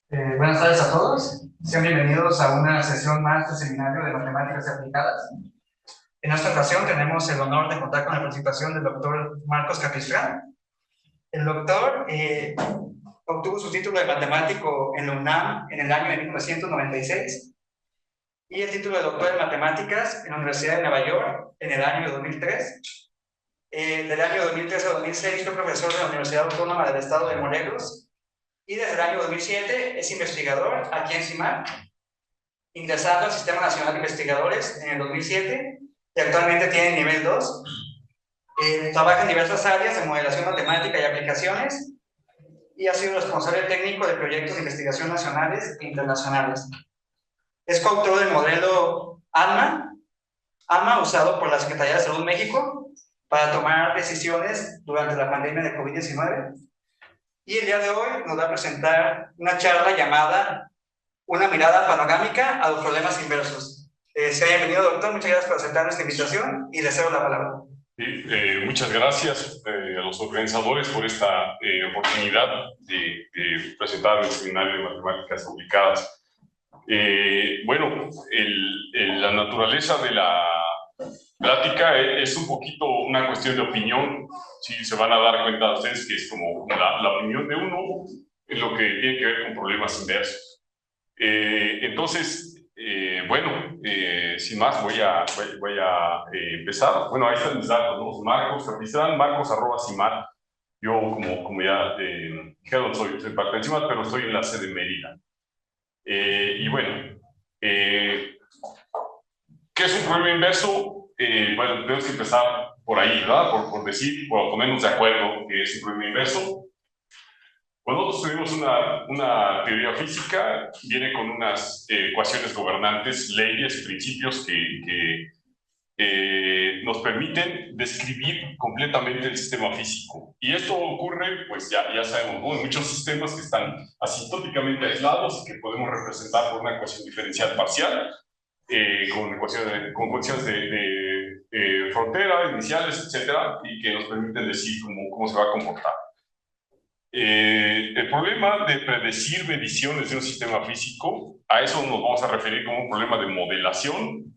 Buenas tardes a todos. Sean bienvenidos a una sesión más del Seminario de Matemáticas Aplicadas. En esta ocasión tenemos el honor de contar con la participación del doctor Marcos Capistrán. El doctor obtuvo su título de matemático en la UNAM en el año de 1996 y el título de doctor en matemáticas en la Universidad de Nueva York en el año de 2003. Del año 2003 a 2006 fue profesor de la Universidad Autónoma del Estado de Morelos y desde el año 2007 es investigador aquí en CIMAC, ingresando al Sistema Nacional de Investigadores en el 2007 y actualmente tiene nivel 2. Trabaja en diversas áreas de modelación matemática y aplicaciones y ha sido responsable técnico de proyectos de investigación nacionales e internacionales. Es coautor del modelo AMA usado por la Secretaría de Salud México para tomar decisiones durante la pandemia de COVID-19. Y el día de hoy nos va a presentar una charla llamada Una mirada panorámica a los problemas inversos. Sea bienvenido, doctor. Muchas gracias por aceptar nuestra invitación y le cedo la palabra. Sí, muchas gracias a los organizadores por esta oportunidad de presentar el Seminario de Matemáticas Aplicadas. Bueno, la naturaleza de la plática es un poquito una cuestión de opinión. Sí, se van a dar cuenta ustedes que es como la opinión de uno en lo que tiene que ver con problemas inversos. Entonces, bueno, sin más voy a empezar. Bueno, ahí están mis datos, ¿no? Marcos Capistrán, marcos@CIMAC. Yo, como ya dijeron, soy parte de CIMAC, pero estoy en la sede de Mérida. Y bueno, ¿qué es un problema inverso? Bueno, tenemos que empezar por ahí, ¿verdad? Por decir, por ponernos de acuerdo que es un problema inverso. Cuando nosotros tuvimos una teoría física, viene con unas ecuaciones gobernantes, leyes, principios que nos permiten describir completamente el sistema físico. Y esto ocurre, pues ya sabemos, ¿no? En muchos sistemas que están asintóticamente aislados y que podemos representar por una ecuación diferencial parcial, con condiciones de frontera, iniciales, etcétera, y que nos permiten decir cómo se va a comportar. El problema de predecir mediciones de un sistema físico, a eso nos vamos a referir como un problema de modelación,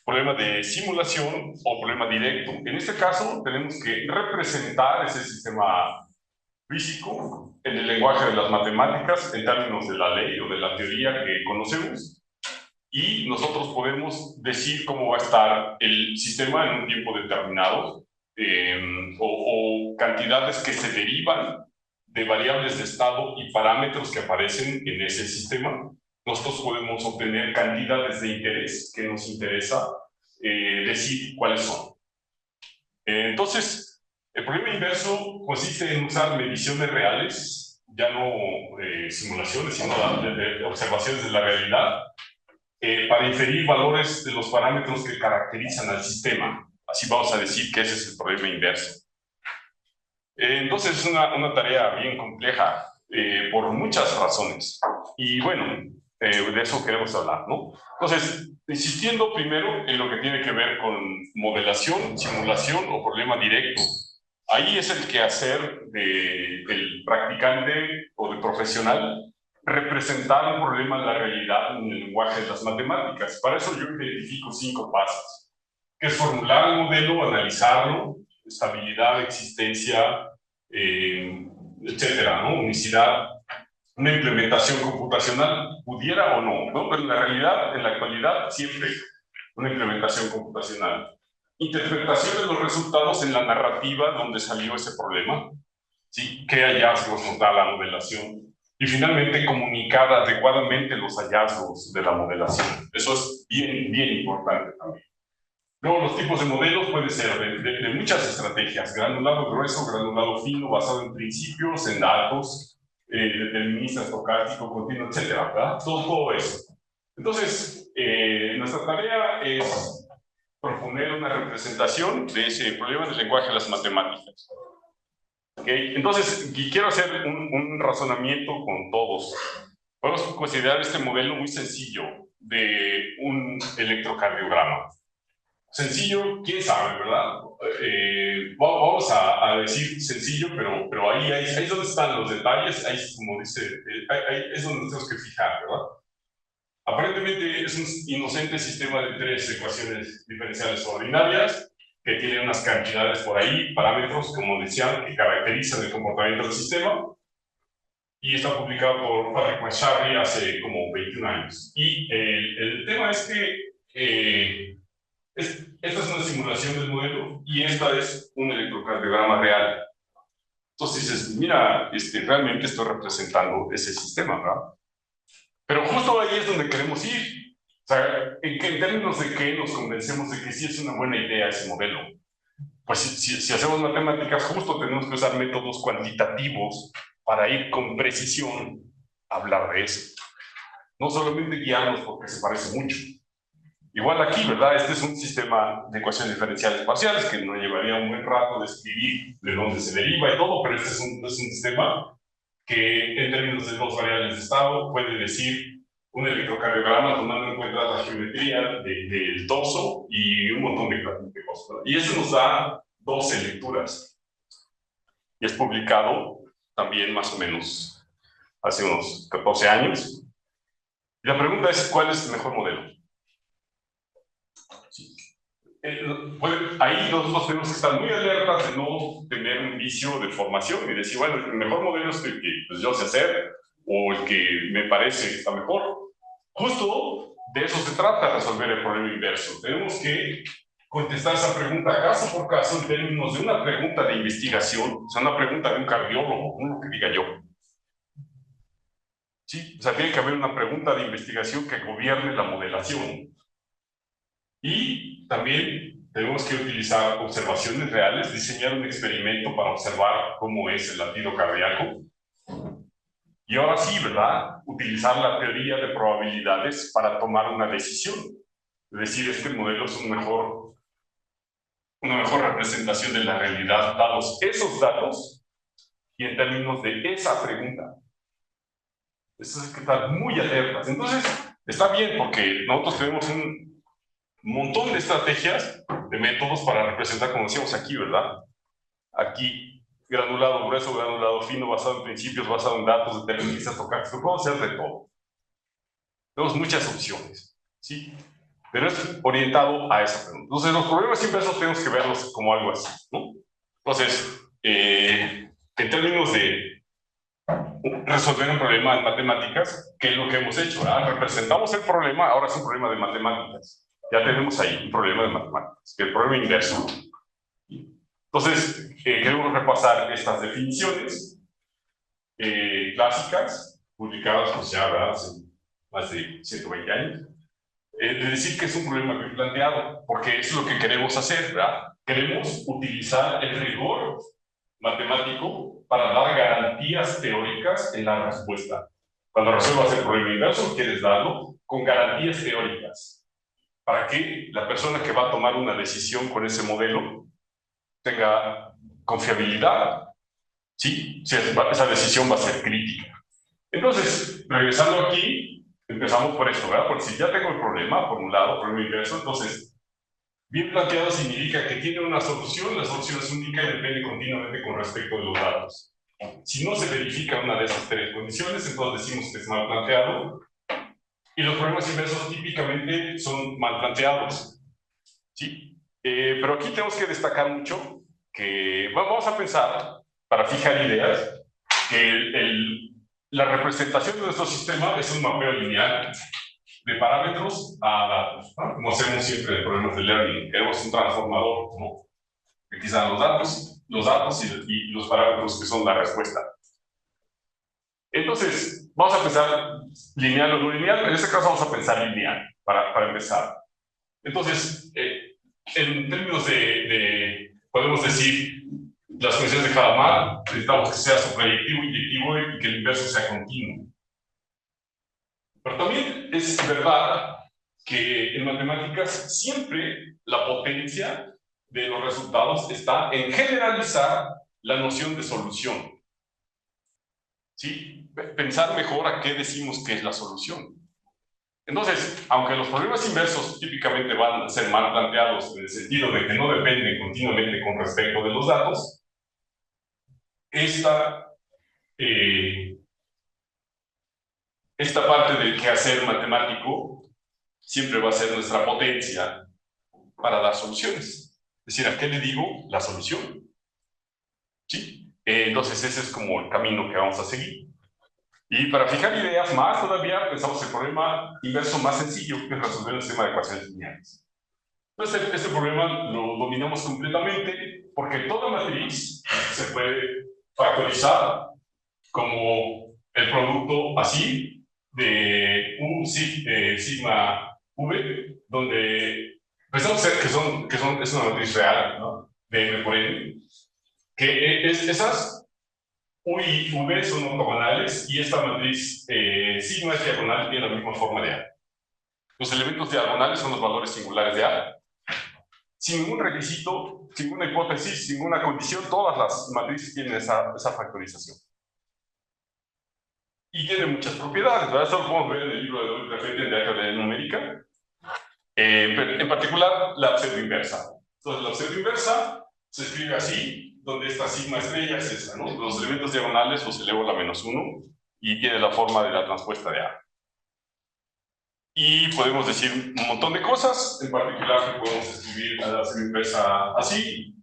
problema de simulación o problema directo. En este caso, tenemos que representar ese sistema físico en el lenguaje de las matemáticas, en términos de la ley o de la teoría que conocemos, y nosotros podemos decir cómo va a estar el sistema en un tiempo determinado, o cantidades que se derivan de variables de estado y parámetros que aparecen en ese sistema. Nosotros podemos obtener cantidades de interés que nos interesa decir cuáles son. Entonces, el problema inverso consiste en usar mediciones reales, ya no simulaciones, sino de observaciones de la realidad, para inferir valores de los parámetros que caracterizan al sistema. Así vamos a decir que ese es el problema inverso. Entonces es una tarea bien compleja por muchas razones. Y bueno, de eso queremos hablar, ¿no? Entonces, insistiendo primero en lo que tiene que ver con modelación, simulación o problema directo. Ahí es el quehacer del practicante o del profesional representar un problema en la realidad en el lenguaje de las matemáticas. Para eso yo identifico 5 pasos, que es formular el modelo, analizarlo, estabilidad, existencia, etcétera, ¿no? Unicidad, una implementación computacional, pudiera o no, ¿no? Pero en la realidad, en la actualidad, siempre una implementación computacional. Interpretación de los resultados en la narrativa donde salió ese problema, ¿sí? ¿Qué hallazgos nos da la modelación? Y finalmente, comunicar adecuadamente los hallazgos de la modelación. Eso es bien importante también. Luego, los tipos de modelos pueden ser de muchas estrategias: granulado grueso, granulado fino, basado en principios, en datos, determinista, estocástico, continuo, etcétera, ¿verdad? Todo eso. Entonces, nuestra tarea es proponer una representación de ese problema en el lenguaje de las matemáticas. ¿Okay? Entonces, quiero hacer un razonamiento con todos. Podemos considerar este modelo muy sencillo de un electrocardiograma. sencillo, quién sabe, ¿verdad? Vamos a decir sencillo, pero ahí es donde están los detalles, ahí es como dice, ahí es donde nos tenemos que fijar, ¿verdad? Aparentemente es un inocente sistema de 3 ecuaciones diferenciales ordinarias que tiene unas cantidades por ahí, parámetros, como decían, que caracterizan el comportamiento del sistema, y está publicado por Patrick McSharry hace como 21 años. Y el tema es que esta es una simulación del modelo y esta es un electrocardiograma real. Entonces dices, mira, realmente estoy representando ese sistema, ¿verdad? Pero justo ahí es donde queremos ir. O sea, en términos de que nos convencemos de que sí es una buena idea ese modelo. Pues si hacemos matemáticas, justo tenemos que usar métodos cuantitativos para ir con precisión a hablar de eso. No solamente guiarnos porque se parece mucho. Igual aquí, ¿verdad? Este es un sistema de ecuaciones diferenciales parciales que nos llevaría un buen rato de escribir de dónde se deriva y todo, pero este es un sistema que en términos de 2 variables de estado puede decir un electrocardiograma tomando en cuenta la geometría del torso y un montón de cosas, ¿no? Y eso nos da 12 lecturas. Y es publicado también más o menos hace unos 14 años. Y la pregunta es, ¿cuál es el mejor modelo? Ahí nosotros tenemos que estar muy alertas de no tener un vicio de formación y decir, bueno, el mejor modelo es el que pues, yo sé hacer o el que me parece que está mejor. Justo de eso se trata, resolver el problema inverso. Tenemos que contestar esa pregunta caso por caso en términos de una pregunta de investigación, o sea, una pregunta de un cardiólogo, no lo que diga yo. ¿Sí? O sea, tiene que haber una pregunta de investigación que gobierne la modelación. Y también tenemos que utilizar observaciones reales, diseñar un experimento para observar cómo es el latido cardíaco. Y ahora sí, ¿verdad? Utilizar la teoría de probabilidades para tomar una decisión. Es decir, este modelo es una mejor representación de la realidad, dados esos datos y en términos de esa pregunta. Eso es que estar muy alertas. Entonces, está bien porque nosotros tenemos un montón de estrategias, de métodos para representar, como decíamos aquí, ¿verdad? Aquí, granulado grueso, granulado fino, basado en principios, basado en datos, deterministas, estocásticos, podemos hacer de todo. Tenemos muchas opciones, ¿sí? Pero es orientado a esa pregunta. Entonces, los problemas inversos tenemos que verlos como algo así, ¿no? Entonces, en términos de resolver un problema en matemáticas, ¿qué es lo que hemos hecho? Representamos el problema, ahora es un problema de matemáticas. Ya tenemos ahí un problema de matemáticas, que es el problema inverso. Entonces, queremos repasar estas definiciones clásicas, publicadas pues, ya hace más de 120 años, de decir que es un problema bien planteado, porque es lo que queremos hacer, ¿verdad? Queremos utilizar el rigor matemático para dar garantías teóricas en la respuesta. Cuando resuelvas el problema inverso, quieres darlo con garantías teóricas, para que la persona que va a tomar una decisión con ese modelo tenga confiabilidad, ¿sí? Si esa decisión va a ser crítica. Entonces, regresando aquí, empezamos por esto, ¿verdad? Porque si ya tengo el problema formulado, problema inverso, entonces, bien planteado significa que tiene una solución, la solución es única y depende continuamente con respecto de los datos. Si no se verifica una de esas 3 condiciones, entonces decimos que es mal planteado, y los problemas inversos típicamente son mal planteados, ¿sí? Pero aquí tenemos que destacar mucho que vamos a pensar, para fijar ideas, que la representación de nuestro sistema es un mapeo lineal de parámetros a datos, ¿no? Como hacemos siempre en problemas de learning, queremos un transformador, ¿no? Que quizá los datos y los parámetros que son la respuesta. Entonces, vamos a pensar lineal o no lineal, en este caso vamos a pensar lineal, para empezar. Entonces, en términos podemos decir, las funciones de Hadamard, necesitamos que sea suprayectivo, inyectivo y que el inverso sea continuo. Pero también es verdad que en matemáticas siempre la potencia de los resultados está en generalizar la noción de solución. ¿Sí? Pensar mejor a qué decimos que es la solución. Entonces, aunque los problemas inversos típicamente van a ser mal planteados en el sentido de que no dependen continuamente con respecto de los datos, esta, eh, esta parte del quehacer matemático siempre va a ser nuestra potencia para dar soluciones. Es decir, ¿a qué le digo? La solución. ¿Sí? Entonces, ese es como el camino que vamos a seguir. Y para fijar ideas más todavía, pensamos el problema inverso más sencillo, que es resolver el sistema de ecuaciones lineales. Entonces, este problema lo dominamos completamente porque toda matriz se puede factorizar como el producto así de U sigma V, donde pensamos es una matriz real, ¿no? De M por N, que esas U y V son ortogonales y esta matriz sigma es diagonal y tiene la misma forma de A. Los elementos diagonales son los valores singulares de A. Sin ningún requisito, sin ninguna hipótesis, sin ninguna condición, todas las matrices tienen esa factorización. Y tiene muchas propiedades, ¿verdad? Esto lo podemos ver en el libro de David Perfetti de álgebra numérica. En particular, la pseudoinversa. Entonces, la pseudoinversa se escribe así, donde esta sigma estrella es esta, ¿no? Los elementos diagonales los elevo a la -1 y tiene la forma de la transpuesta de A. Y podemos decir un montón de cosas, en particular que podemos escribir a la pseudoinversa así,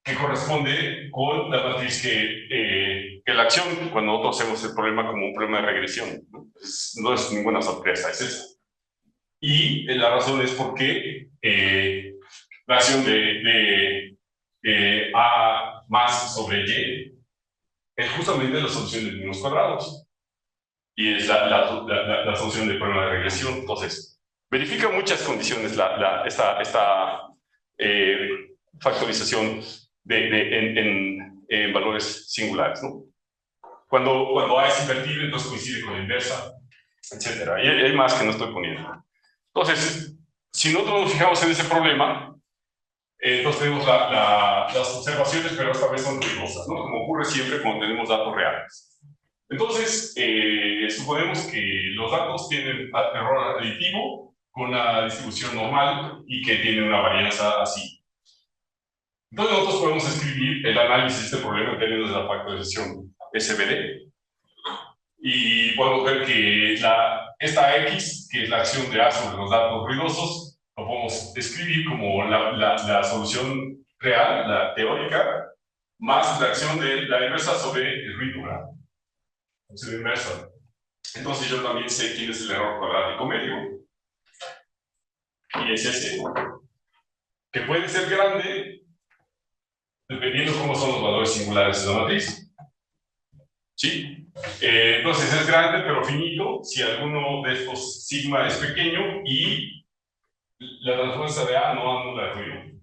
que corresponde con la matriz que la acción, cuando nosotros hacemos el problema como un problema de regresión, no es ninguna sorpresa, es esa. Y la razón es porque la acción de A más sobre Y es justamente la solución de números cuadrados. Y es la solución del problema de regresión. Entonces, verifica muchas condiciones esta factorización en valores singulares, ¿no? Cuando A es invertible, entonces coincide con la inversa, etc. Y hay más que no estoy poniendo. Entonces, si nosotros nos fijamos en ese problema, entonces tenemos las observaciones, pero esta vez son rigurosas, ¿no? Como ocurre siempre cuando tenemos datos reales. Entonces, suponemos que los datos tienen error aditivo con una distribución normal y que tienen una varianza así. Entonces nosotros podemos escribir el análisis de este problema en términos de la factorización SVD y podemos ver que esta X, que es la acción de A sobre los datos ruidosos, lo podemos escribir como la solución real, la teórica, más la acción de la inversa sobre el ruido, ¿verdad? La inversa. Entonces yo también sé quién es el error cuadrático medio, y es ese, que puede ser grande dependiendo cómo son los valores singulares de la matriz. ¿Sí? Entonces es grande pero finito si alguno de estos sigma es pequeño y la transfuerza de A no anula el ruido.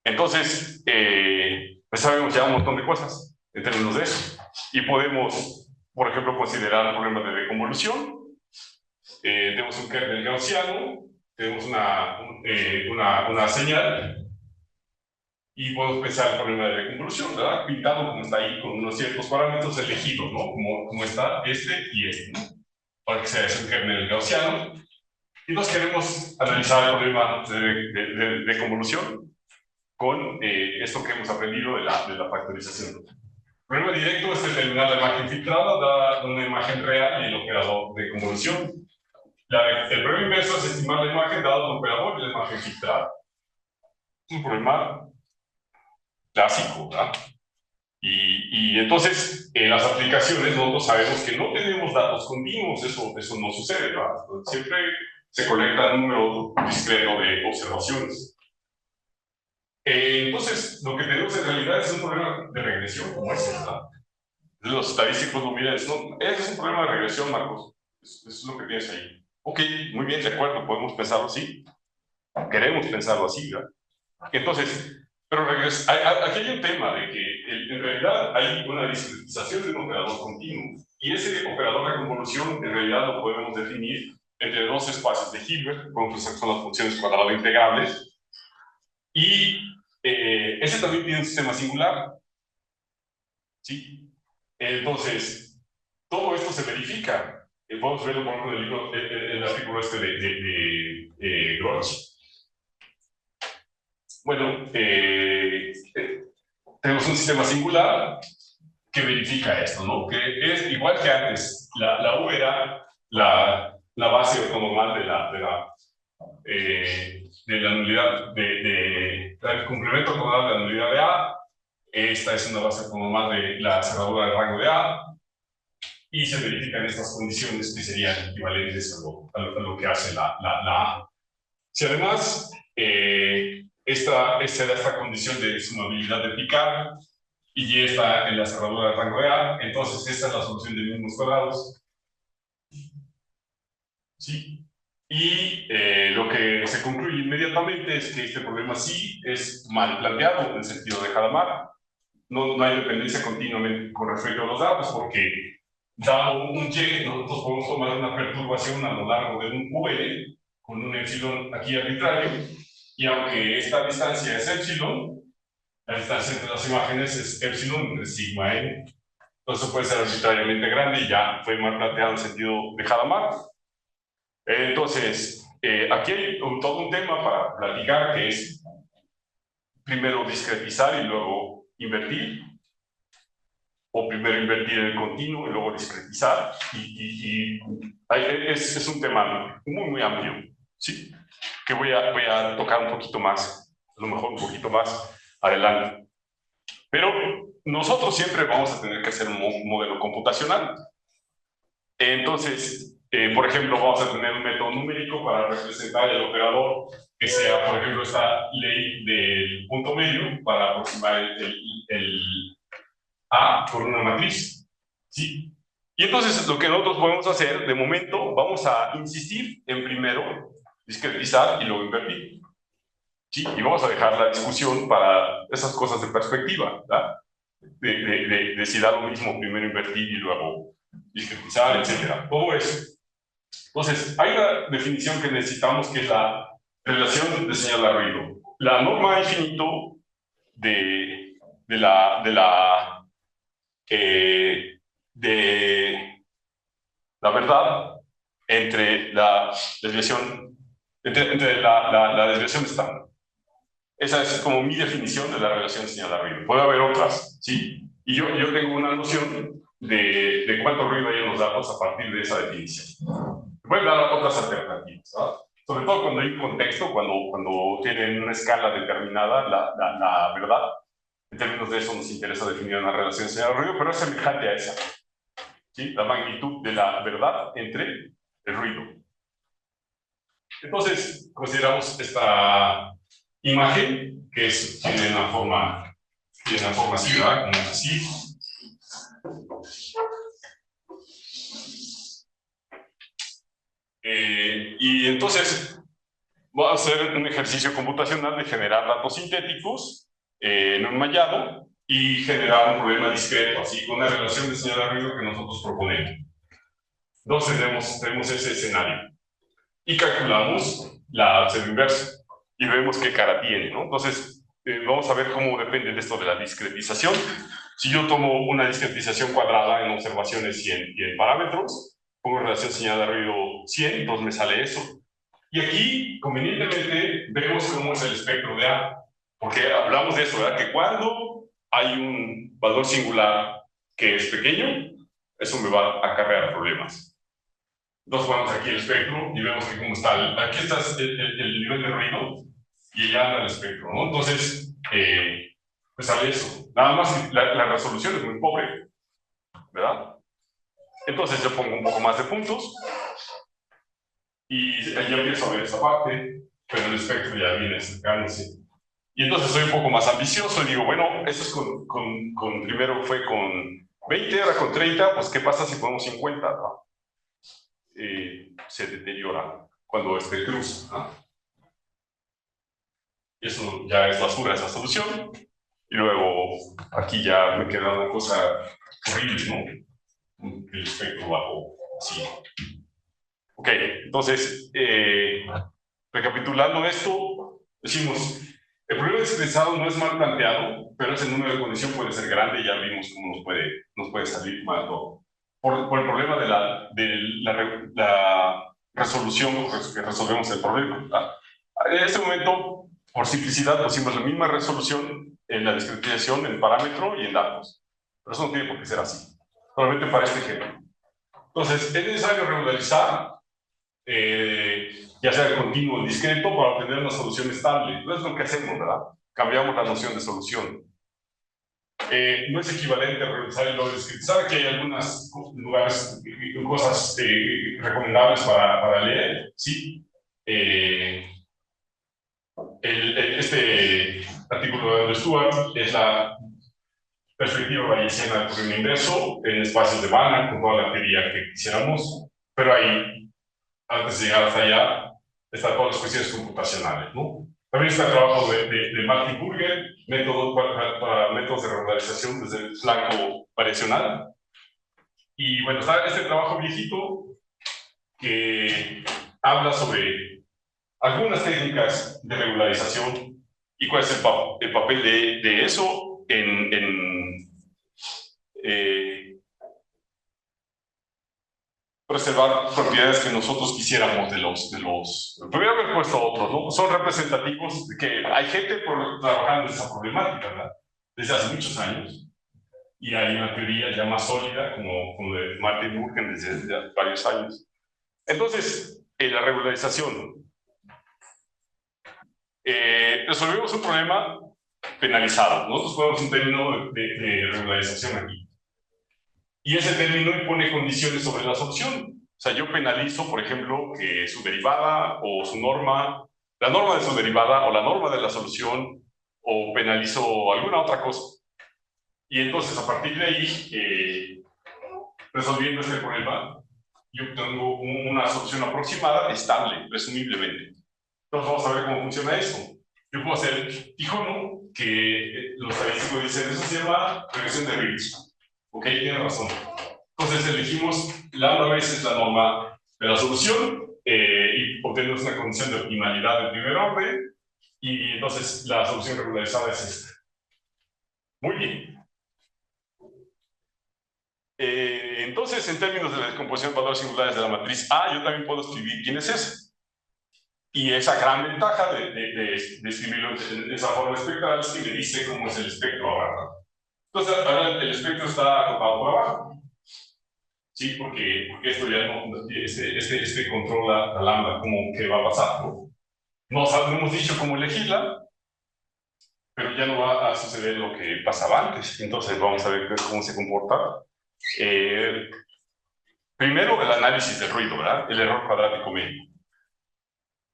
Entonces, pues sabemos ya un montón de cosas en términos de eso. Y podemos, por ejemplo, considerar problemas de deconvolución. Tenemos un kernel gaussiano, tenemos una señal, y podemos pensar el problema de deconvolución, ¿verdad? Pintado como está ahí, con unos ciertos parámetros elegidos, ¿no? Como está este y este, ¿no? Para que sea ese un kernel gaussiano. Y nos queremos analizar el problema de deconvolución con esto que hemos aprendido de la factorización. El problema directo es determinar la imagen filtrada, da una imagen real y el operador de convolución. El problema inverso es estimar la imagen dado el operador y la imagen filtrada. Es un problema clásico, ¿verdad? Y entonces, en las aplicaciones nosotros sabemos que no tenemos datos continuos, eso no sucede, ¿verdad? Siempre se colecta un número discreto de observaciones. Entonces, lo que tenemos en realidad es un problema de regresión como este, ¿verdad? Los estadísticos lo miran, no, ese es un problema de regresión, Marcos. Eso es lo que tienes ahí. Ok, muy bien, de acuerdo, podemos pensarlo así. Queremos pensarlo así, ¿verdad? Entonces, pero aquí hay un tema de que en realidad hay una discretización de un operador continuo. Y ese operador de convolución en realidad lo podemos definir entre dos espacios de Hilbert, como son las funciones cuadrado integrables. Y ese también tiene un sistema singular. ¿Sí? Entonces, todo esto se verifica. Podemos verlo, por ejemplo, en el, libro, el artículo este de Groch. Bueno, tenemos un sistema singular que verifica esto, ¿no? Que es igual que antes. La U era la base ortonormal de la nulidad, del complemento ortonormal de la nulidad de A. Esta es una base ortonormal de la cerradura del rango de A. Y se verifican estas condiciones que serían equivalentes a lo que hace la A. Si además esta condición de sumabilidad de picar y Y está en la cerradura del rango de A, entonces esta es la solución de mínimos cuadrados. ¿Sí? Y lo que se concluye inmediatamente es que este problema sí es mal planteado en el sentido de Hadamard. No hay dependencia continuamente con respecto a los datos, porque dado un Y, nosotros podemos tomar una perturbación a lo largo de un QL con un epsilon aquí arbitrario, y aunque esta distancia es epsilon, la distancia entre las imágenes es epsilon de sigma n. Entonces puede ser arbitrariamente grande y ya fue mal planteado en el sentido de Hadamard. Entonces, aquí hay todo un tema para platicar, que es primero discretizar y luego invertir, o primero invertir en el continuo y luego discretizar, es un tema muy amplio, ¿sí? Que voy a tocar un poquito más, a lo mejor un poquito más adelante. Pero nosotros siempre vamos a tener que hacer un modelo computacional. Entonces, por ejemplo, vamos a tener un método numérico para representar el operador que sea, por ejemplo, esta ley del punto medio para aproximar el A por una matriz, ¿sí? Y entonces lo que nosotros podemos hacer, de momento, vamos a insistir en primero discretizar y luego invertir, ¿sí? Y vamos a dejar la discusión para esas cosas de perspectiva, ¿verdad? De si da lo mismo primero invertir y luego discretizar, etcétera. Todo eso. Entonces, hay una definición que necesitamos, que es la relación de señal de ruido. La norma infinito de la verdad entre la desviación, entre la desviación estándar. Esa es como mi definición de la relación de señal de ruido. Puede haber otras, ¿sí? Y yo tengo una noción de cuánto ruido hay en los datos a partir de esa definición. Pueden dar otras alternativas, ¿verdad? Sobre todo cuando hay un contexto, cuando tienen una escala determinada, la verdad. En términos de eso nos interesa definir una relación de señal de ruido, pero es semejante a esa, ¿sí? La magnitud de la verdad entre el ruido. Entonces, consideramos esta imagen, que tiene una forma así, ¿verdad? Como así. Y entonces, vamos a hacer un ejercicio computacional de generar datos sintéticos en un mallado y generar un problema discreto, así con una relación de señal de ruido que nosotros proponemos. Entonces tenemos ese escenario y calculamos la cero inversa y vemos qué cara tiene, ¿no? Entonces vamos a ver cómo depende de esto de la discretización. Si yo tomo una discretización cuadrada en observaciones y en parámetros, pongo relación señal de ruido 100, entonces me sale eso. Y aquí, convenientemente, vemos cómo es el espectro de A, porque hablamos de eso, ¿verdad? Que cuando hay un valor singular que es pequeño, eso me va a acarrear problemas. Entonces ponemos aquí el espectro y vemos que cómo está. Aquí está el nivel de ruido y ya anda el espectro, ¿no? Entonces, pues sale eso. Nada más la resolución es muy pobre, ¿verdad? Entonces yo pongo un poco más de puntos y ya empiezo a ver esa parte, pero el espectro ya viene acercándose. Y entonces soy un poco más ambicioso y digo, bueno, eso es primero fue con 20, ahora con 30, pues ¿qué pasa si ponemos 50? ¿No? Se deteriora cuando cruza, ¿no? Eso ya es basura, esa solución. Y luego aquí ya me queda una cosa horrible, ¿no? El espectro bajo, así. Ok, entonces, recapitulando esto, decimos, el problema discretizado no es mal planteado, pero ese número de condición puede ser grande y ya vimos cómo nos puede salir mal todo. por el problema la resolución, que resolvemos el problema, ¿verdad? En este momento, por simplicidad, pusimos la misma resolución en la discretización, en parámetro y en datos. Pero eso no tiene por qué ser así. Solamente para este ejemplo. Entonces, es necesario regularizar, ya sea continuo o discreto, para obtener una solución estable. No es lo que hacemos, ¿verdad? Cambiamos la noción de solución. No es equivalente a regularizar y luego discretizar, que hay algunos lugares, cosas recomendables para leer, ¿sí? Este artículo de Stuart es la perspectiva bayesiana del problema inverso en espacios de Banach, con toda la teoría que quisiéramos, pero ahí, antes de llegar hasta allá, están todas las cuestiones computacionales, ¿no? También está el trabajo de Martin Burger, para métodos de regularización desde el flanco variacional. Y bueno, está este trabajo viejito que habla sobre algunas técnicas de regularización y cuál es el papel de eso en preservar propiedades que nosotros quisiéramos de los podría haber puesto otros, ¿no? Son representativos de que hay gente trabajando en esa problemática, ¿verdad? Desde hace muchos años. Y hay una teoría ya más sólida, como de Martin Burger, desde varios años. Entonces, en la regularización, resolvemos un problema penalizado. Nosotros ponemos un término de regularización aquí. Y ese término impone condiciones sobre la solución. O sea, yo penalizo, por ejemplo, que su derivada o su norma, la norma de su derivada o la norma de la solución, o penalizo alguna otra cosa. Y entonces, a partir de ahí, resolviendo este problema, yo obtengo una solución aproximada, estable, presumiblemente. Entonces, vamos a ver cómo funciona eso. Yo puedo hacer Tijono, que los estadísticos dicen, eso se llama regresión de Ricci. Ok, tiene razón. Entonces elegimos lambda veces la norma de la solución y obtenemos una condición de optimalidad de primer orden, y entonces la solución regularizada es esta. Muy bien. Entonces, en términos de la descomposición de valores singulares de la matriz A, yo también puedo escribir quién es ese. Y esa gran ventaja de escribirlo en esa forma espectral es que me dice cómo es el espectro ahora. Entonces, ahora el espectro está acotado por abajo. Sí, porque esto ya no, este controla la lambda, como que va a pasar, ¿no? No hemos dicho cómo elegirla, pero ya no va a suceder lo que pasaba antes. Entonces, vamos a ver cómo se comporta. Primero, el análisis del ruido, ¿verdad? El error cuadrático medio.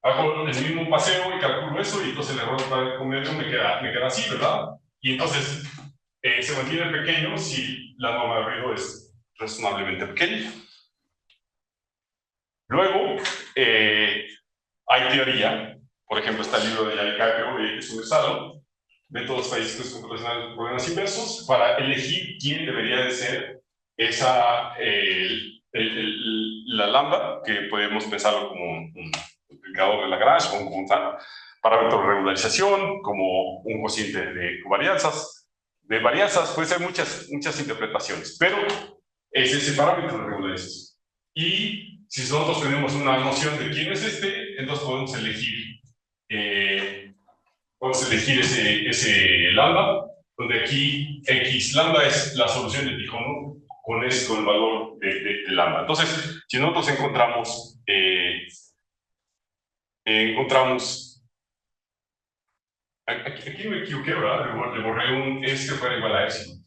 Hago el mismo paseo y calculo eso, y entonces el error cuadrático medio me queda así, ¿verdad? Y entonces se mantiene pequeño si la norma de ruido es razonablemente pequeña. Luego, hay teoría. Por ejemplo, está el libro de Yalikakio y Sumersalo, métodos estadísticos computacionales de problemas inversos, para elegir quién debería de ser la lambda, que podemos pensarlo como un multiplicador de Lagrange, como un parámetro de regularización, como un cociente de varianzas. De varianzas puede ser muchas interpretaciones, pero es ese parámetro de regularización. Y si nosotros tenemos una noción de quién es entonces podemos elegir ese lambda, donde aquí x lambda es la solución de Tijono con el valor de lambda. Entonces, si nosotros encontramos aquí me equivoqué, ¿verdad? Le borré un que fuera igual a epsilon.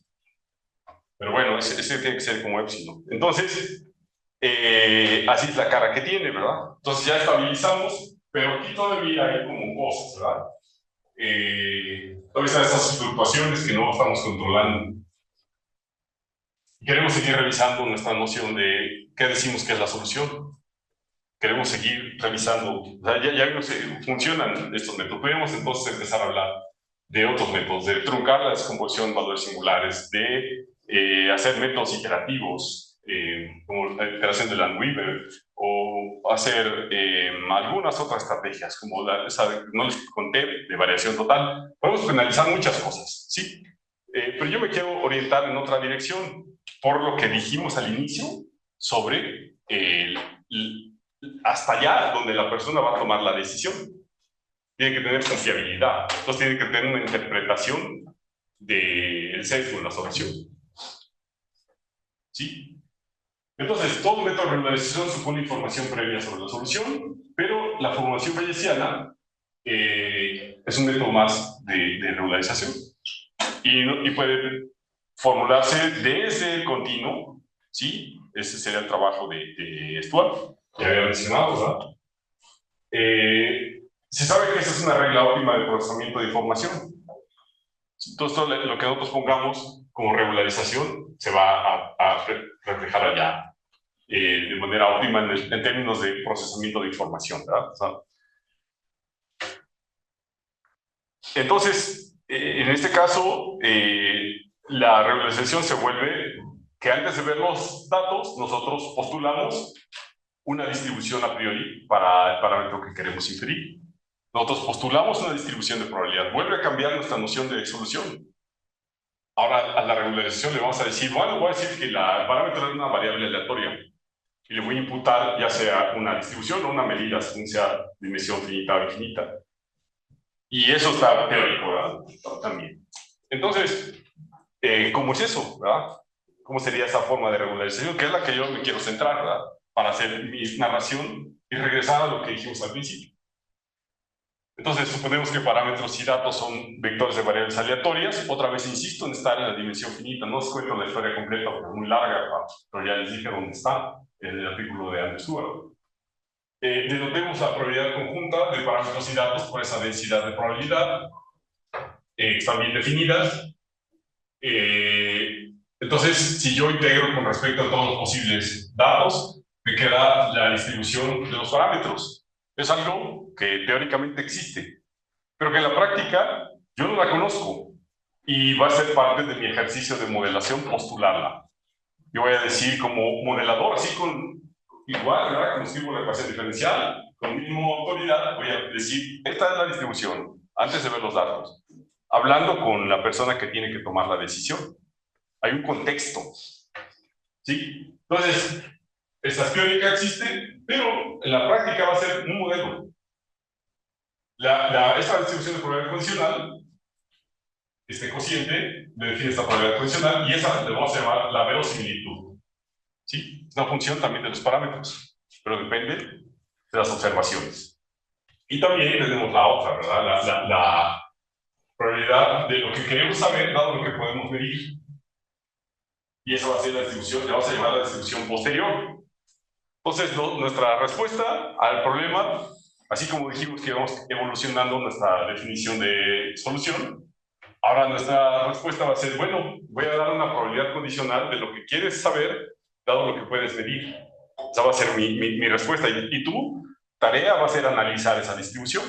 Pero bueno, ese tiene que ser como epsilon. Entonces, así es la cara que tiene, ¿verdad? Entonces ya estabilizamos, pero aquí todavía hay como cosas, ¿verdad? Todavía están estas fluctuaciones que no estamos controlando. Queremos seguir revisando nuestra noción de qué decimos que es la solución. Queremos seguir revisando, o sea, ya vimos que funcionan estos métodos. Podemos entonces empezar a hablar de otros métodos, de truncar la descomposición de valores singulares, de hacer métodos iterativos, como la iteración de Landweber, o hacer algunas otras estrategias, como esa no les conté, de variación total. Podemos penalizar muchas cosas, ¿sí? Pero yo me quiero orientar en otra dirección. por lo que dijimos al inicio sobre hasta allá donde la persona va a tomar la decisión. Tiene que tener confiabilidad, entonces tiene que tener una interpretación del sesgo en la solución. ¿Sí? Entonces, todo método de regularización supone información previa sobre la solución, pero la formulación bayesiana es un método más de regularización y puede formularse desde el continuo, ¿sí? Ese sería el trabajo de Stuart, que había mencionado, ¿verdad? Se sabe que esa es una regla óptima de procesamiento de información. Entonces, todo lo que nosotros pongamos como regularización se va a reflejar allá de manera óptima en términos de procesamiento de información, ¿verdad? O sea, entonces, en este caso, la regularización se vuelve que antes de ver los datos, nosotros postulamos una distribución a priori para el parámetro que queremos inferir. Nosotros postulamos una distribución de probabilidad. Vuelve a cambiar nuestra noción de solución. Ahora, a la regularización le vamos a decir, bueno, voy a decir que el parámetro es una variable aleatoria y le voy a imputar ya sea una distribución o una medida, según sea dimensión finita o infinita. Y eso está teórico, ¿verdad? También. Entonces, ¿cómo es eso, verdad? ¿Cómo sería esa forma de regularización? Que es la que yo me quiero centrar, ¿verdad? Para hacer mi narración y regresar a lo que dijimos al principio. Entonces, suponemos que parámetros y datos son vectores de variables aleatorias. Otra vez insisto en estar en la dimensión finita. No os cuento la historia completa porque es muy larga, pero ya les dije dónde está en el artículo de Andrew Stewart. Denotemos la probabilidad conjunta de parámetros y datos por esa densidad de probabilidad. Están bien definidas. Entonces, si yo integro con respecto a todos los posibles datos, me queda la distribución de los parámetros. Es algo que teóricamente existe, pero que en la práctica yo no la conozco y va a ser parte de mi ejercicio de modelación postularla. Yo voy a decir como modelador, así con igual, ¿verdad? Como escribo la ecuación diferencial, con misma autoridad, voy a decir, esta es la distribución, antes de ver los datos, hablando con la persona que tiene que tomar la decisión. Hay un contexto, ¿sí? Entonces, esta teórica existe, pero en la práctica va a ser un modelo. Esta distribución de probabilidad condicional, este cociente, le define esta probabilidad condicional y esa le vamos a llamar la verosimilitud. ¿Sí? Es una función también de los parámetros, pero depende de las observaciones. Y también tenemos la otra, ¿verdad? La probabilidad de lo que queremos saber, dado lo que podemos medir. Y esa va a ser la distribución, le vamos a llamar la distribución posterior. Entonces, nuestra respuesta al problema, así como dijimos que vamos evolucionando nuestra definición de solución, ahora nuestra respuesta va a ser, bueno, voy a dar una probabilidad condicional de lo que quieres saber, dado lo que puedes medir. Esa va a ser mi respuesta. Y tu tarea va a ser analizar esa distribución,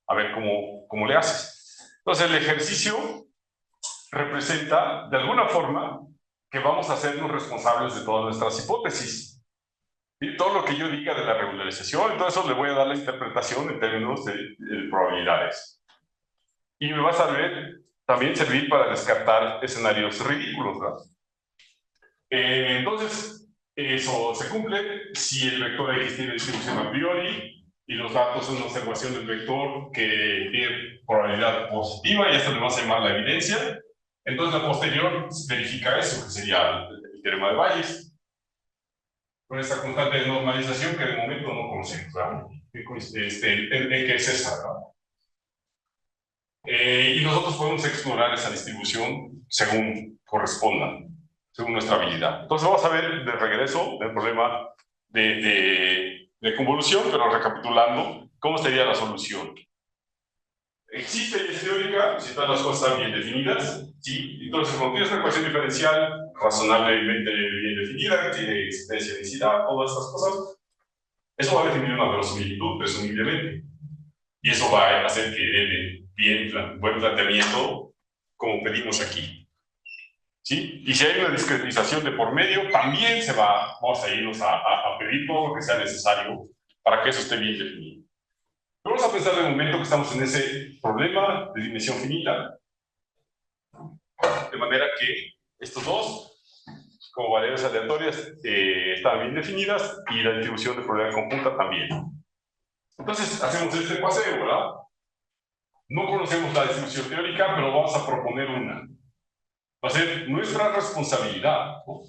a ver cómo le haces. Entonces, el ejercicio representa, de alguna forma, que vamos a hacernos responsables de todas nuestras hipótesis. Y todo lo que yo diga de la regularización, todo eso le voy a dar la interpretación en términos de probabilidades. Y me va a también servir para descartar escenarios ridículos, ¿verdad? Entonces, eso se cumple si el vector X tiene distribución a priori y los datos son una observación del vector que tiene probabilidad positiva, y esto le vamos a llamar la evidencia. Entonces, la posterior verifica eso, que sería el teorema de Bayes, con esta constante de normalización que de momento no conocemos, ¿verdad? ¿En qué es esa, verdad? Y nosotros podemos explorar esa distribución según corresponda, según nuestra habilidad. Entonces vamos a ver de regreso el problema de convolución, pero recapitulando, ¿cómo sería la solución? Existe y es teórica, si todas las cosas están bien definidas, ¿sí? Entonces, cuando tienes una ecuación diferencial razonablemente bien definida, que tiene existencia, densidad, todas estas cosas, eso va a definir una verosimilitud, presumiblemente. Y eso va a hacer que dé bien, buen planteamiento, como pedimos aquí. ¿Sí? Y si hay una discretización de por medio, también vamos a irnos a pedir todo lo que sea necesario para que eso esté bien definido. Pero vamos a pensar de momento que estamos en ese problema de dimensión finita, de manera que estos dos como variables aleatorias están bien definidas y la distribución de probabilidad conjunta también. Entonces hacemos este paseo, ¿verdad? No conocemos la distribución teórica, pero vamos a proponer una. Va a ser nuestra responsabilidad, ¿no?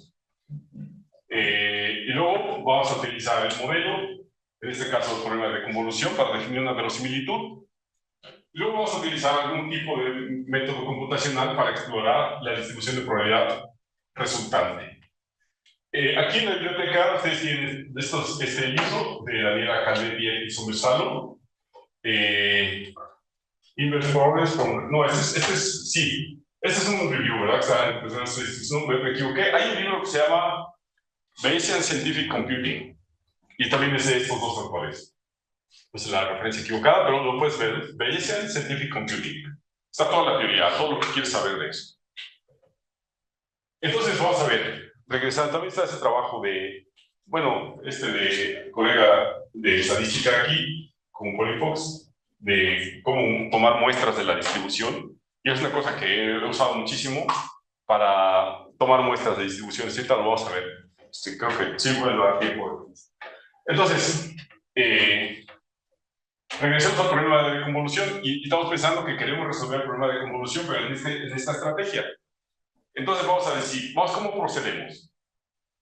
Y luego vamos a utilizar el modelo, en este caso el problema de convolución, para definir una verosimilitud. Y luego vamos a utilizar algún tipo de método computacional para explorar la distribución de probabilidad resultante. Aquí en la biblioteca ustedes tienen este libro de Daniela Calvetti y Somersalo. Inverse Forest, no, sí, este es un review, ¿verdad? Me equivoqué. Hay un libro que se llama Bayesian Scientific Computing, y también es de estos dos autores. Es la referencia equivocada, pero lo puedes ver. Bayesian Scientific Computing. Está toda la teoría, todo lo que quieres saber de eso. Entonces, vamos a ver. Regresando, también está ese trabajo de, bueno, de colega de estadística aquí, con Polly Fox, de cómo tomar muestras de la distribución. Y es una cosa que he usado muchísimo para tomar muestras de distribuciones. Ahorita lo vamos a ver. Creo que sí puedo dar tiempo. Entonces, regresamos al problema de convolución y estamos pensando que queremos resolver el problema de convolución, pero en esta estrategia. Entonces vamos a decir, ¿cómo procedemos?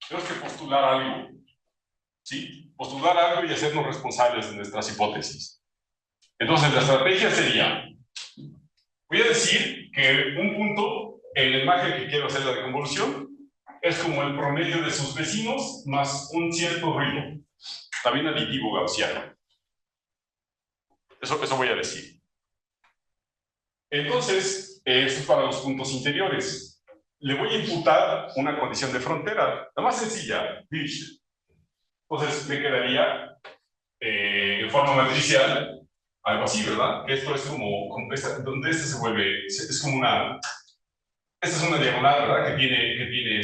Tenemos que postular algo, ¿sí? Postular algo y hacernos responsables de nuestras hipótesis. Entonces la estrategia sería, voy a decir que un punto en la imagen que quiero hacer de convolución es como el promedio de sus vecinos más un cierto ruido, también aditivo gaussiano. Eso voy a decir. Entonces, esto es para los puntos interiores. Le voy a imputar una condición de frontera, la más sencilla, Dirichlet. Entonces, me quedaría en forma matricial algo así, ¿verdad? Que esto es como donde este se vuelve, es como una, esta es una diagonal, ¿verdad? Que tiene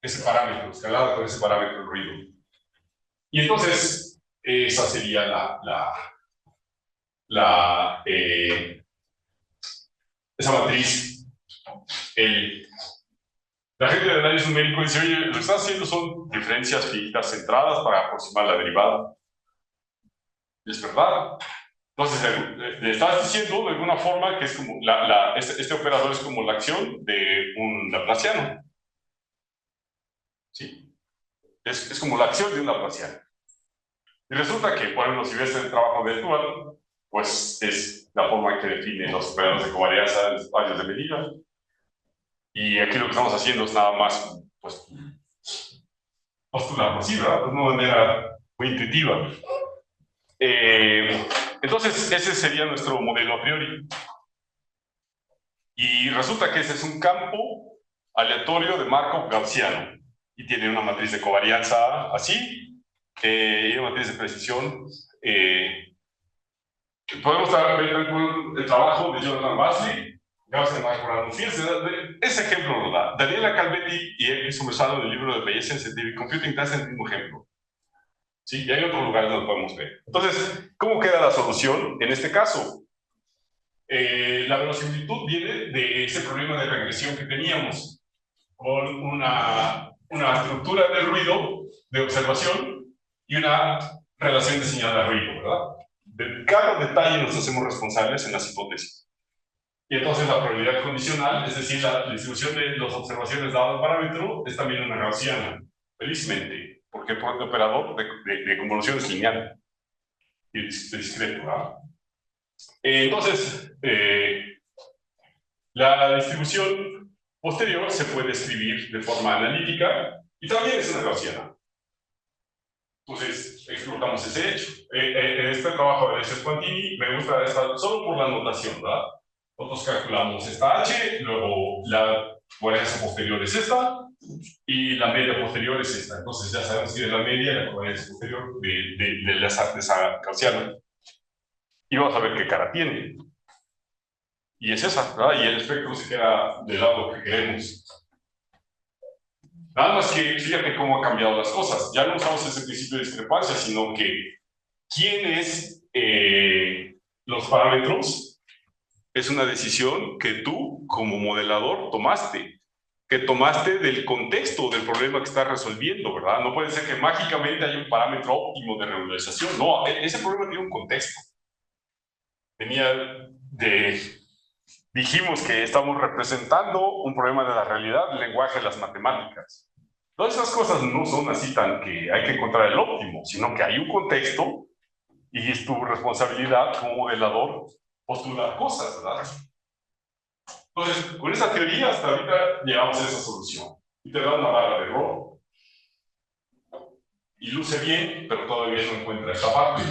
ese parámetro, escalada con ese parámetro de ruido. Y entonces, esa sería esa matriz. La gente de análisis numérico dice, oye, lo que estás haciendo son diferencias finitas centradas para aproximar la derivada. Es verdad. Entonces, le estás diciendo de alguna forma que es como este operador es como la acción de un laplaciano. ¿Sí? Es como la acción de un laplaciano. Y resulta que, por ejemplo, si ves el trabajo virtual, pues es la forma en que define los operadores de covarianza en espacios de medida. Y aquí lo que estamos haciendo es nada más, pues, postularlo así, ¿verdad? De una manera muy intuitiva. Entonces, ese sería nuestro modelo a priori. Y resulta que ese es un campo aleatorio de Markov gaussiano. Y tiene una matriz de covarianza así, y una matriz de precisión. Podemos ver el trabajo de Jonathan Basley, Gaussian Markov. Fíjense, ese ejemplo lo da. Daniela Calvetti y Eric Somersalo del libro de Bayesian Scientific Computing te hacen el mismo ejemplo. ¿Sí? Y hay otros lugares donde lo podemos ver. Entonces, ¿cómo queda la solución en este caso? La verosimilitud viene de ese problema de regresión que teníamos, con una estructura del ruido de observación y una relación de señal de ruido, ¿verdad? De cada detalle nos hacemos responsables en las hipótesis. Y entonces la probabilidad condicional, es decir, la distribución de las observaciones dado el parámetro, es también una gaussiana, felizmente, porque el operador de convolución es lineal y discreto, ¿verdad? Entonces, la distribución posterior se puede escribir de forma analítica y también es una gaussiana. Entonces, explotamos ese hecho. En este trabajo de Alessio Quantini me gusta estar solo por la notación, ¿verdad? Nosotros calculamos esta H, luego la covarianza posterior es esta y la media posterior es esta. Entonces ya sabemos que es la media y la covarianza posterior de esa gaussiana. Y vamos a ver qué cara tiene. Y es esa, ¿verdad? Y el espectro se queda del lado que queremos. Nada más que fíjate cómo han cambiado las cosas. Ya no usamos ese principio de discrepancia, sino que quiénes los parámetros es una decisión que tú como modelador tomaste. que tomaste del contexto del problema que estás resolviendo, ¿verdad? No puede ser que mágicamente haya un parámetro óptimo de regularización. No, ese problema tiene un contexto. Venía de... Dijimos que estamos representando un problema de la realidad, el lenguaje de las matemáticas. Todas esas cosas no son así tan que hay que encontrar el óptimo, sino que hay un contexto y es tu responsabilidad como modelador postular cosas, ¿verdad? Entonces, con esa teoría hasta ahorita llegamos a esa solución. Y te da una barra de error. Y luce bien, pero todavía no encuentra esta parte.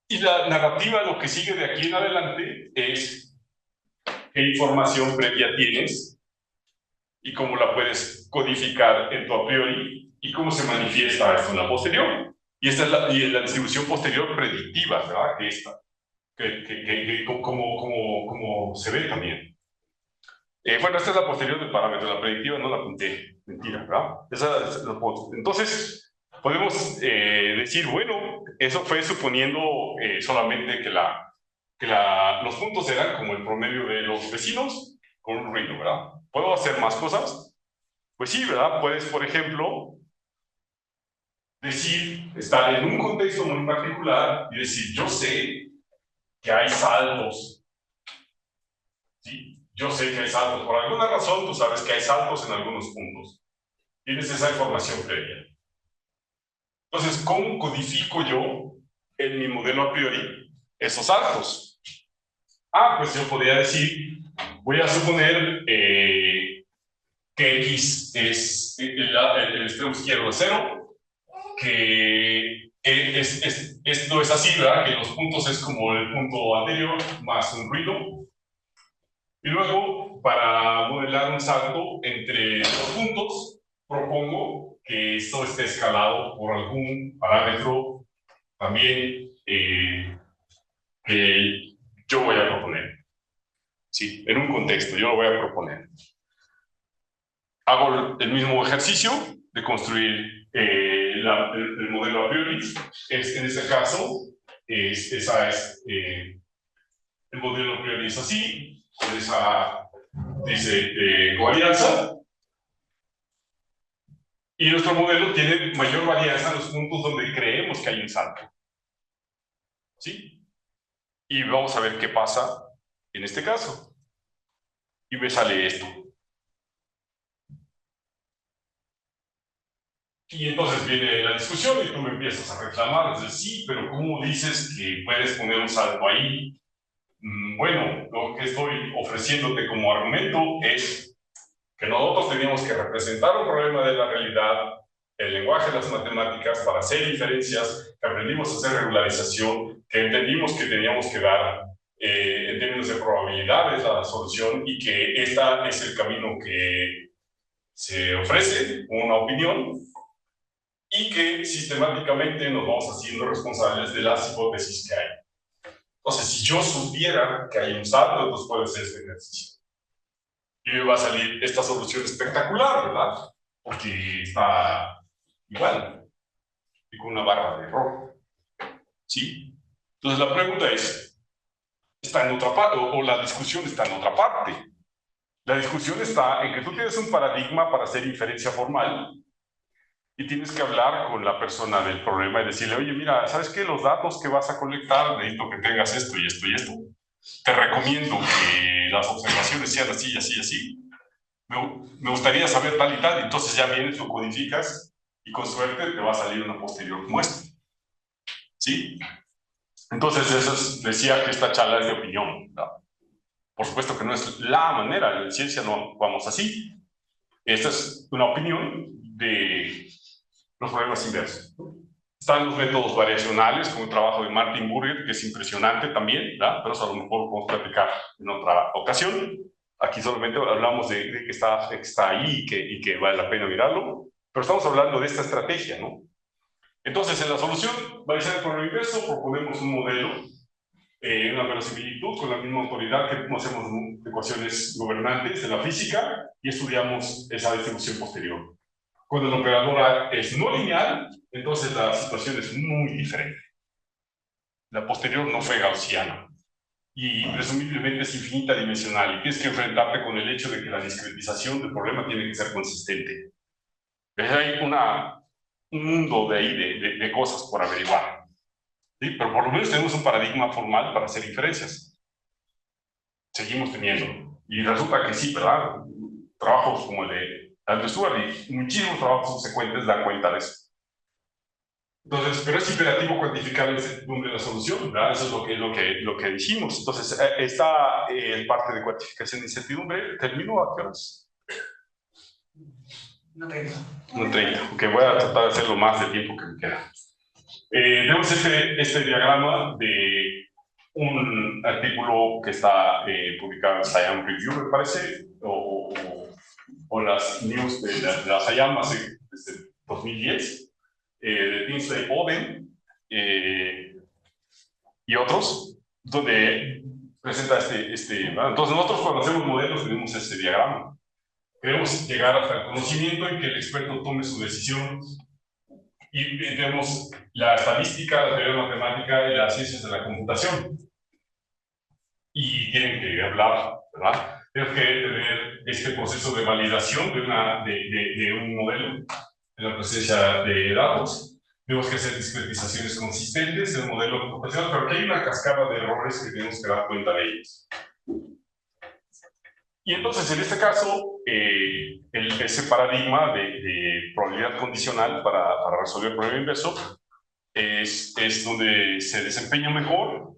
Y la narrativa, lo que sigue de aquí en adelante, es qué información previa tienes y cómo la puedes codificar en tu a priori y cómo se manifiesta esto en la posterior. Y esta es la distribución posterior predictiva, ¿verdad? Que esta, como se ve también. Bueno, esta es la posterior del parámetro, la predictiva no la apunté, mentira, ¿verdad? Entonces, podemos decir, bueno, eso fue suponiendo solamente que los puntos eran como el promedio de los vecinos con un ruido, ¿verdad? ¿Puedo hacer más cosas? Pues sí, ¿verdad? Puedes, por ejemplo, decir, estar en un contexto muy particular y decir, yo sé que hay saltos, ¿sí? Yo sé que hay saltos. Por alguna razón, tú sabes que hay saltos en algunos puntos. Tienes esa información previa. Entonces, ¿cómo codifico yo en mi modelo a priori esos saltos? Ah, pues yo podría decir, voy a suponer que X es el extremo izquierdo de 0, que esto es así, ¿verdad? Que los puntos es como el punto anterior más un ruido. Y luego, para modelar un salto entre los puntos, propongo que esto esté escalado por algún parámetro también que yo voy a proponer. Sí, en un contexto, yo lo voy a proponer. Hago el mismo ejercicio de construir el modelo a priori. En este caso, el modelo a priori es así, con esa covarianza. Y nuestro modelo tiene mayor varianza en los puntos donde creemos que hay un salto. ¿Sí? Y vamos a ver qué pasa en este caso. Y me sale esto. Y entonces viene la discusión y tú me empiezas a reclamar, es decir, sí, pero ¿cómo dices que puedes poner un salto ahí? Bueno, lo que estoy ofreciéndote como argumento es que nosotros teníamos que representar un problema de la realidad, el lenguaje de las matemáticas para hacer inferencias, que aprendimos a hacer regularización, que entendimos que teníamos que dar en términos de probabilidades la solución y que este es el camino que se ofrece, una opinión, y que sistemáticamente nos vamos haciendo responsables de las hipótesis que hay. Entonces, si yo supiera que hay un salto, entonces puedo hacer este ejercicio. Y me va a salir esta solución espectacular, ¿verdad? Porque está igual, y con una barra de error. ¿Sí? Entonces la pregunta es, ¿está en otra parte? O la discusión está en otra parte. La discusión está en que tú tienes un paradigma para hacer inferencia formal y tienes que hablar con la persona del problema y decirle, oye, mira, ¿sabes qué? Los datos que vas a colectar, necesito que tengas esto y esto y esto. Te recomiendo que las observaciones sean así y así y así. Me gustaría saber tal y tal. Entonces ya vienes, lo codificas y con suerte te va a salir una posterior como esta. ¿Sí? Entonces, eso decía que esta charla es de opinión, ¿no? Por supuesto que no es la manera, en ciencia no vamos así. Esta es una opinión de los problemas inversos. Están los métodos variacionales, como el trabajo de Martin Burger, que es impresionante también, ¿verdad? Pero eso a lo mejor lo podemos platicar en otra ocasión. Aquí solamente hablamos de que está ahí y que vale la pena mirarlo, pero estamos hablando de esta estrategia, ¿no? Entonces, en la solución, variacional por el inverso, proponemos un modelo, una verosimilitud con la misma autoridad que hacemos ecuaciones gobernantes de la física y estudiamos esa distribución posterior. Cuando el operador es no lineal, entonces la situación es muy diferente. La posterior no fue gaussiana. y presumiblemente es infinita dimensional, y tienes que enfrentarte con el hecho de que la discretización del problema tiene que ser consistente. Hay un mundo de ahí de cosas por averiguar, ¿sí? Pero por lo menos tenemos un paradigma formal para hacer inferencias. Seguimos teniendo. Y resulta que sí, ¿verdad? Trabajos como el de Andrew Stewart y muchísimos trabajos subsecuentes dan cuenta de eso. Entonces, pero es imperativo cuantificar la incertidumbre de la solución, ¿verdad? Eso es lo que dijimos. Entonces, esta parte de cuantificación de incertidumbre, ¿termino a qué horas? 1:30. 1:30, ok, voy a tratar de hacerlo más del tiempo que me queda. Tenemos este diagrama de un artículo que está publicado en Siam Review, me parece, o las news de la Siam desde 2010, de Tinsley Oden y otros, donde presenta entonces nosotros cuando hacemos modelos tenemos este diagrama. Queremos llegar hasta el conocimiento en que el experto tome su decisión y vemos la estadística, la teoría matemática y las ciencias de la computación. Y tienen que hablar, ¿verdad? Tenemos que tener este proceso de validación de un modelo en la presencia de datos. Tenemos que hacer discretizaciones consistentes en el modelo computacional, pero aquí hay una cascada de errores que tenemos que dar cuenta de ellos. Y entonces, en este caso, ese paradigma de probabilidad condicional para resolver el problema inverso es donde se desempeña mejor,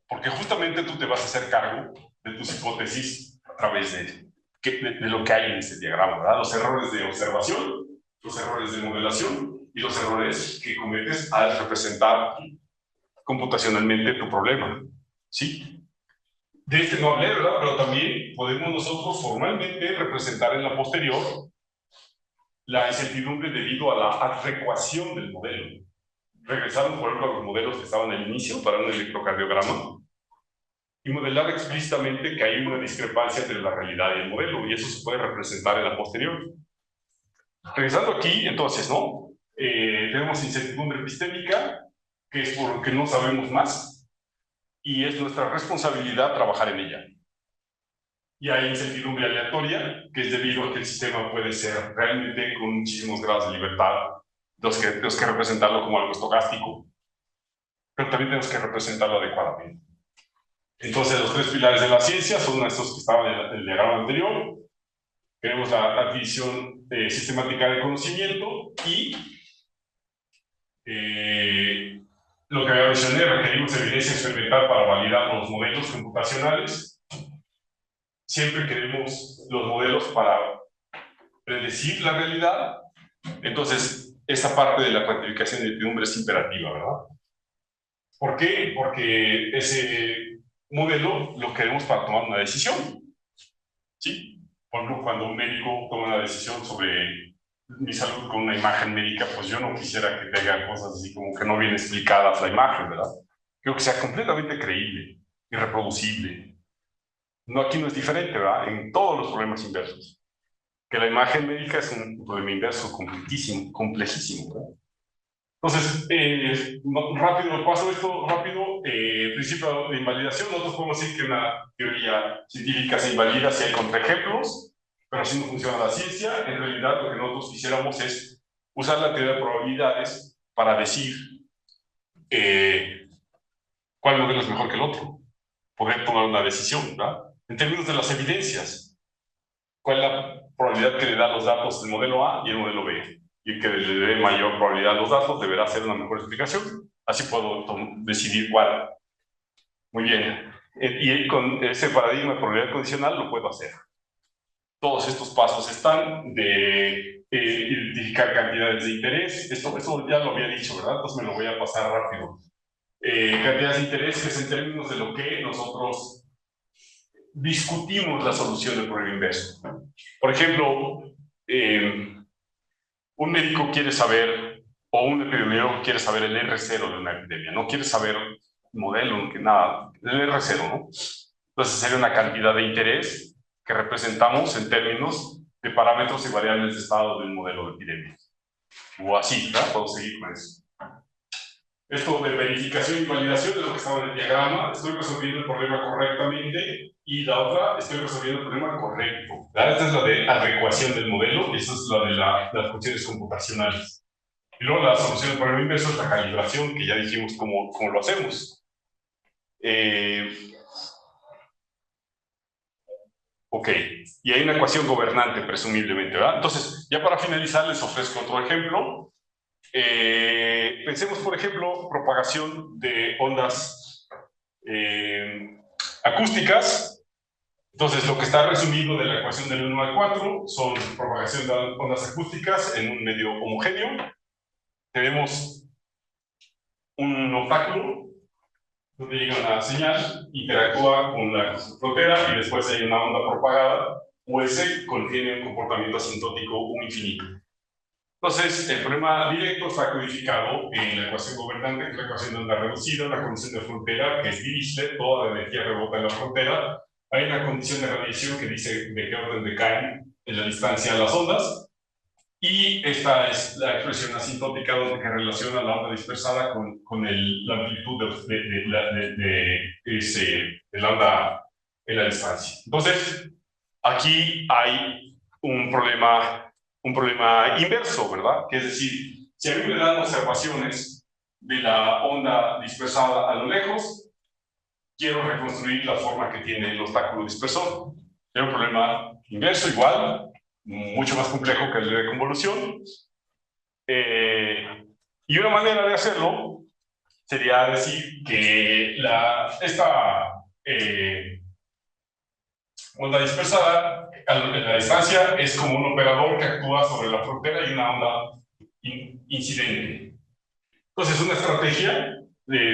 porque justamente tú te vas a hacer cargo de tus hipótesis a través de lo que hay en este diagrama, ¿verdad? Los errores de observación, los errores de modelación y los errores que cometes al representar computacionalmente tu problema, ¿sí? De este no hablé, ¿verdad? Pero también podemos nosotros formalmente representar en la posterior la incertidumbre debido a la adecuación del modelo. Regresaron, por ejemplo, a los modelos que estaban al inicio para un electrocardiograma y modelar explícitamente que hay una discrepancia entre la realidad y el modelo, y eso se puede representar en la posterior. Regresando aquí, entonces, ¿no? Tenemos incertidumbre epistémica, que es porque no sabemos más, y es nuestra responsabilidad trabajar en ella. Y hay incertidumbre aleatoria, que es debido a que el sistema puede ser realmente con muchísimos grados de libertad. Tenemos que representarlo como algo estocástico, pero también tenemos que representarlo adecuadamente. Entonces, los tres pilares de la ciencia son estos que estaban en el diagrama anterior. Tenemos la adquisición sistemática de conocimiento y lo que mencioné, requerimos evidencia experimental para validar los modelos computacionales. Siempre queremos los modelos para predecir la realidad. Entonces, esta parte de la cuantificación de incertidumbre es imperativa, ¿verdad? ¿Por qué? Porque ese modelo lo queremos para tomar una decisión, ¿sí? Por ejemplo, cuando un médico toma una decisión sobre mi salud con una imagen médica, pues yo no quisiera que tenga cosas así como que no bien explicadas la imagen, ¿verdad? Creo que sea completamente creíble y reproducible. No, aquí no es diferente, ¿verdad? En todos los problemas inversos. Que la imagen médica es un problema inverso complejísimo, ¿verdad? Entonces, rápido, paso esto rápido. Principio de invalidación. Nosotros podemos decir que una teoría científica se invalida si hay contraejemplos, pero si no funciona la ciencia. En realidad, lo que nosotros quisiéramos es usar la teoría de probabilidades para decir cuál modelo es mejor que el otro, poder tomar una decisión, ¿verdad? En términos de las evidencias, cuál es la probabilidad que le da los datos del modelo A y el modelo B. Y el que le dé mayor probabilidad a los datos deberá hacer una mejor explicación. Así puedo decidir cuál. Muy bien. Y con ese paradigma de probabilidad condicional lo puedo hacer. Todos estos pasos están de identificar cantidades de interés. Esto ya lo había dicho, ¿verdad? Entonces me lo voy a pasar rápido. Cantidades de interés, que es en términos de lo que nosotros discutimos la solución del problema inverso. Por ejemplo, un médico quiere saber, o un epidemiólogo quiere saber el R0 de una epidemia, no quiere saber modelo, nada, el R0, ¿no? Entonces sería una cantidad de interés que representamos en términos de parámetros y variables de estado del modelo de epidemia. O así, ¿verdad? Puedo seguir con eso. Esto de verificación y validación es lo que estaba en el diagrama. Estoy resolviendo el problema correctamente. Y la otra, estoy resolviendo el problema correcto. Esta es la de adecuación del modelo. Y esta es la de las funciones computacionales. Y luego la solución del problema inverso es la calibración, que ya dijimos cómo lo hacemos. Ok, y hay una ecuación gobernante, presumiblemente, ¿verdad? Entonces, ya para finalizar, les ofrezco otro ejemplo. Pensemos, por ejemplo, propagación de ondas acústicas. Entonces, lo que está resumido de la ecuación del 1 al 4 son propagación de ondas acústicas en un medio homogéneo. Tenemos un obstáculo donde llega una señal, interactúa con la frontera y después hay una onda propagada, o ese contiene un comportamiento asintótico U infinito. Entonces, el problema directo está codificado en la ecuación gobernante, que es la ecuación de onda reducida, la condición de frontera, que es divisible, toda la energía rebota en la frontera. Hay una condición de radiación que dice de qué orden decaen en la distancia las ondas. Y esta es la expresión asintótica que relaciona la onda dispersada con la amplitud de la onda en la distancia. Entonces, aquí hay un problema inverso, ¿verdad? Que es decir, si a mí me dan observaciones de la onda dispersada a lo lejos, quiero reconstruir la forma que tiene el obstáculo dispersor. Es un problema inverso igual, mucho más complejo que el de convolución. Y una manera de hacerlo sería decir que esta onda dispersada en la distancia es como un operador que actúa sobre la frontera y una onda incidente. Entonces, una estrategia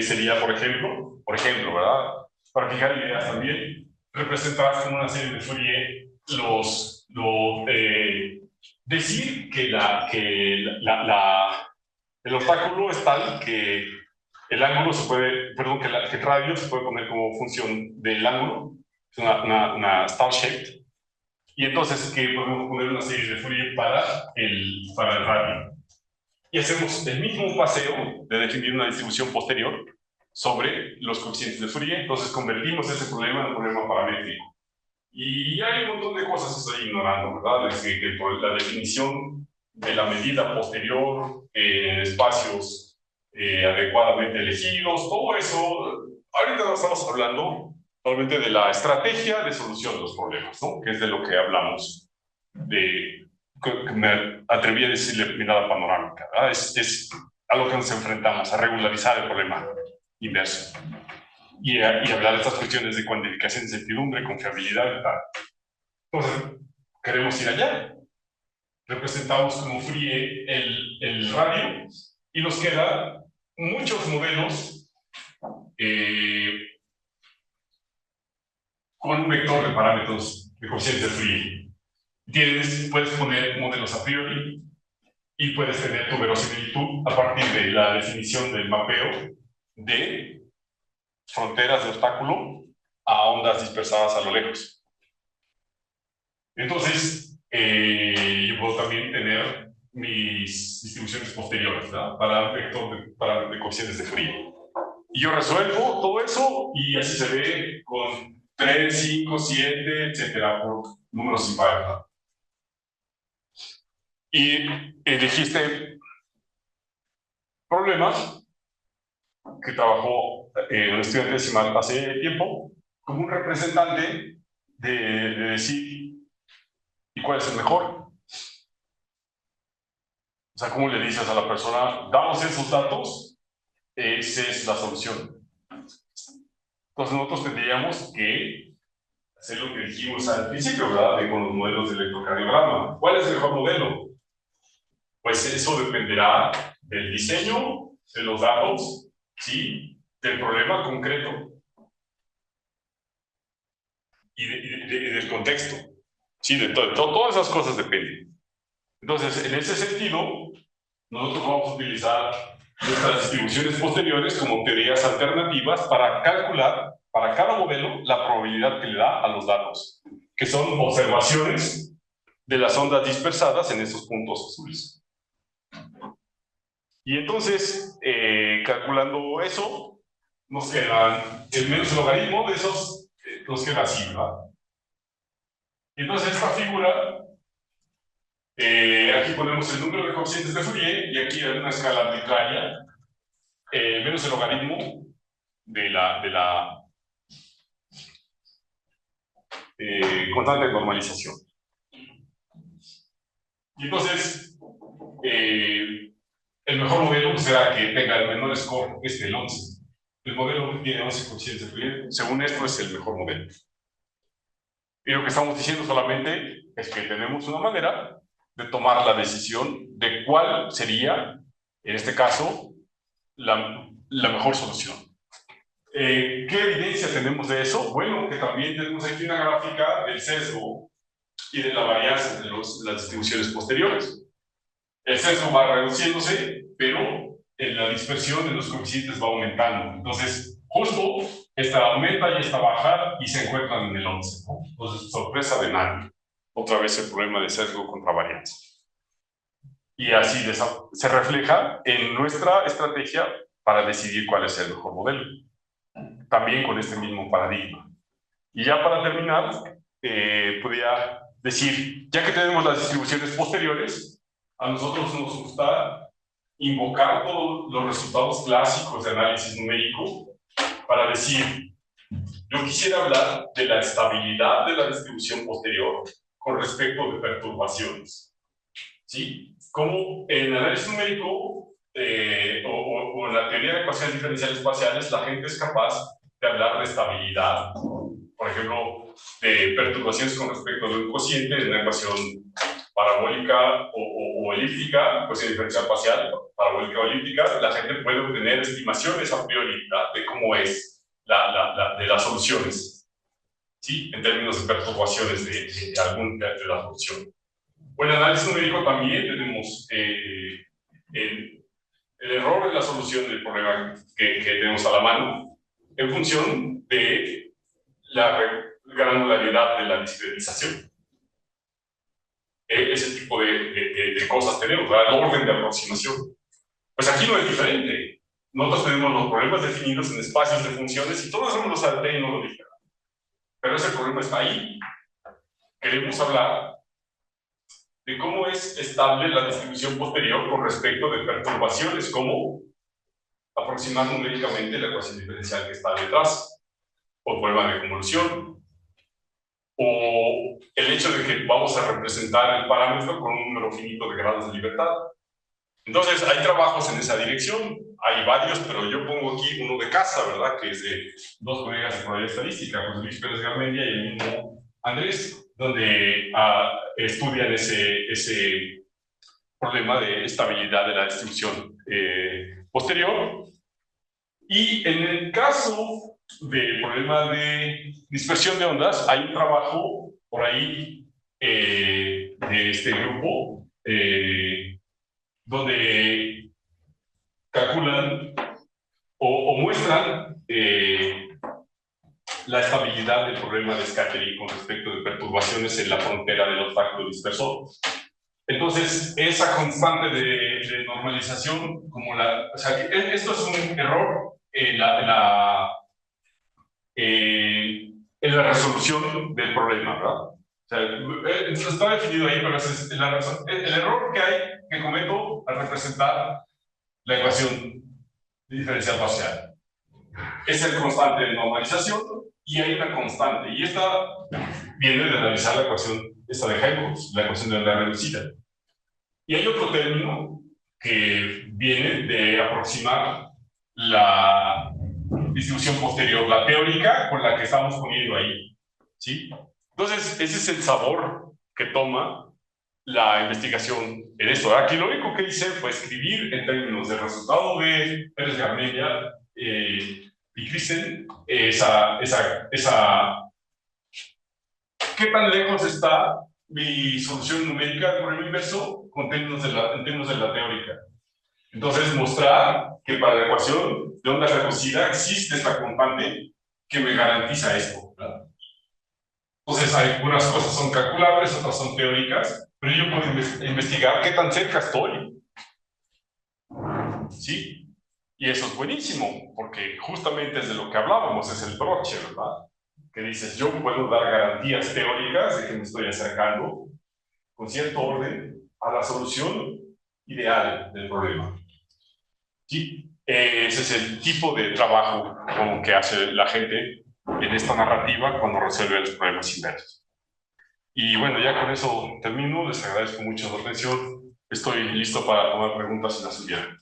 sería, por ejemplo, ¿verdad? Para fijar ideas también, representar como una serie de Fourier decir que el obstáculo es tal que el ángulo se puede, perdón, que el radio se puede poner como función del ángulo, es una star shaped, y entonces que podemos poner una serie de Fourier para el radio. Y hacemos el mismo paseo de definir una distribución posterior sobre los coeficientes de Fourier, entonces convertimos ese problema en un problema paramétrico. Y hay un montón de cosas que estoy ignorando, ¿verdad? Es que por la definición de la medida posterior en espacios adecuadamente elegidos, todo eso, ahorita no estamos hablando realmente de la estrategia de solución de los problemas, ¿no? Que es de lo que hablamos, que me atreví a decirle mirada panorámica, ¿verdad? Es a lo que nos enfrentamos, a regularizar el problema inverso. Y hablar de estas cuestiones de cuantificación de incertidumbre, confiabilidad y tal. Entonces, queremos ir allá. Representamos como Fourier el radio y nos quedan muchos modelos con un vector de parámetros de coeficientes de Fourier. Puedes poner modelos a priori y puedes tener tu verosimilitud a partir de la definición del mapeo de fronteras de obstáculo a ondas dispersadas a lo lejos. Entonces, yo puedo también tener mis distribuciones posteriores, ¿verdad? Para un vector de coeficientes de Fourier. Y yo resuelvo todo eso y así se ve con 3, 5, 7, etcétera, por números impares, ¿verdad? Y dijiste problemas que trabajó un estudiante decimal hace tiempo como un representante de decir ¿y cuál es el mejor? O sea, ¿cómo le dices a la persona, damos esos datos, esa es la solución? Entonces nosotros tendríamos que hacer lo que dijimos al principio, ¿verdad? Con los modelos de electrocardiograma. ¿Cuál es el mejor modelo? Pues eso dependerá del diseño, de los datos, ¿sí? Del problema concreto y del contexto. Sí, de todas esas cosas dependen. Entonces, en ese sentido, nosotros vamos a utilizar nuestras distribuciones posteriores como teorías alternativas para calcular para cada modelo la probabilidad que le da a los datos, que son observaciones de las ondas dispersadas en esos puntos azules. Y entonces, calculando eso, nos queda el menos el logaritmo de esos, nos queda así, ¿verdad? Entonces, esta figura, aquí ponemos el número de coeficientes de Fourier, y aquí hay una escala arbitraria, menos el logaritmo de la constante de normalización. Y entonces, el mejor modelo será que tenga el menor score, que es el 11. El modelo que tiene 11 coeficientes de Fourier, según esto, es el mejor modelo. Y lo que estamos diciendo solamente es que tenemos una manera de tomar la decisión de cuál sería, en este caso, la mejor solución. ¿Qué evidencia tenemos de eso? Bueno, que también tenemos aquí una gráfica del sesgo y de la varianza de las distribuciones posteriores. El sesgo va reduciéndose, pero la dispersión de los coeficientes va aumentando. Entonces, justo esta aumenta y esta baja y se encuentran en el 11, ¿no? Entonces, sorpresa de nadie. Otra vez el problema de sesgo contra varianza. Y así se refleja en nuestra estrategia para decidir cuál es el mejor modelo. También con este mismo paradigma. Y ya para terminar, podría decir, ya que tenemos las distribuciones posteriores, a nosotros nos gusta invocar todos los resultados clásicos de análisis numérico para decir, yo quisiera hablar de la estabilidad de la distribución posterior con respecto de perturbaciones. ¿Sí? Como en análisis numérico o en la teoría de ecuaciones diferenciales parciales, la gente es capaz de hablar de estabilidad, por ejemplo, de perturbaciones con respecto de un cociente en una ecuación parabólica o elíptica, ecuación diferencial parcial, parabólica o elíptica. La gente puede obtener estimaciones a priori, ¿verdad?, de cómo es de las soluciones, ¿sí?, en términos de perturbaciones de la solución. Bueno, en análisis numérico también tenemos el error en la solución del problema que tenemos a la mano en función de la granularidad de la discretización. Ese tipo de cosas tenemos, ¿verdad?, el orden de aproximación. Pues aquí no es diferente. Nosotros tenemos los problemas definidos en espacios de funciones y todos somos los ADT y no lo dijeron. Pero ese problema está ahí. Queremos hablar de cómo es estable la distribución posterior con respecto de perturbaciones, como aproximar numéricamente la ecuación diferencial que está detrás, o problema de convolución, o el hecho de que vamos a representar el parámetro con un número finito de grados de libertad. Entonces, hay trabajos en esa dirección, hay varios, pero yo pongo aquí uno de casa, ¿verdad?, que es de dos colegas de probabilidad estadística, José Luis Pérez Garmendia y el mismo Andrés, donde estudian ese problema de estabilidad de la distribución posterior. Y en el caso del problema de dispersión de ondas, hay un trabajo por ahí de este grupo donde calculan o muestran la estabilidad del problema de scattering con respecto de perturbaciones en la frontera del obstáculo dispersor. Entonces, esa constante de normalización, como o sea, esto es un error en la resolución del problema, ¿verdad? O sea, está definido ahí, pero es el error que hay, que cometo al representar la ecuación diferencial parcial. Es el constante de normalización y hay una constante, y esta viene de analizar la ecuación esta de Helmholtz, la ecuación de la reducida. Y hay otro término que viene de aproximar la distribución posterior, la teórica con la que estamos poniendo ahí, ¿sí? Entonces, ese es el sabor que toma la investigación en esto. Aquí lo único que hice fue escribir en términos del resultado de Pérez Garmendia y Christen ¿qué tan lejos está mi solución numérica del problema inverso en términos de la teórica? Entonces, mostrar que para la ecuación de onda reducida existe esta constante que me garantiza esto, ¿verdad? Entonces, algunas cosas son calculables, otras son teóricas, pero yo puedo investigar qué tan cerca estoy ¿sí? Y eso es buenísimo, porque justamente es de lo que hablábamos, es el broche, ¿verdad? Que dices, yo puedo dar garantías teóricas de que me estoy acercando con cierto orden a la solución ideal del problema. ¿Sí? Ese es el tipo de trabajo como que hace la gente en esta narrativa cuando resuelve los problemas inversos. Y bueno, ya con eso termino. Les agradezco mucho su atención. Estoy listo para tomar preguntas si las hubieran.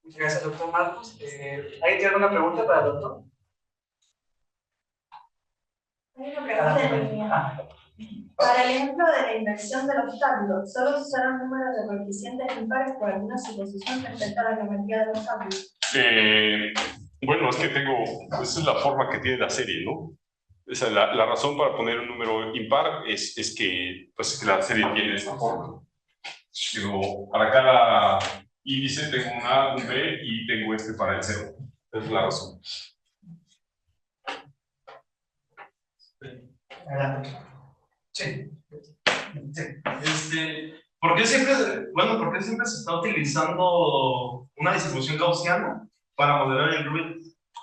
Muchas gracias, doctor Marcos. ¿Hay alguna pregunta para el doctor? Hay una pregunta en línea. Para el ejemplo de la inversión del obstáculo, ¿solo se usarán números de coeficientes impares por alguna suposición respecto a la geometría del obstáculo? Bueno, es que esa es la forma que tiene la serie, ¿no? Esa es la razón para poner un número impar es que, pues, que la serie tiene esta forma. Pero para cada índice tengo un A, un B y tengo este para el 0. Esa es la razón. Sí. ¿Por qué siempre se está utilizando una distribución gaussiana para modelar el ruido?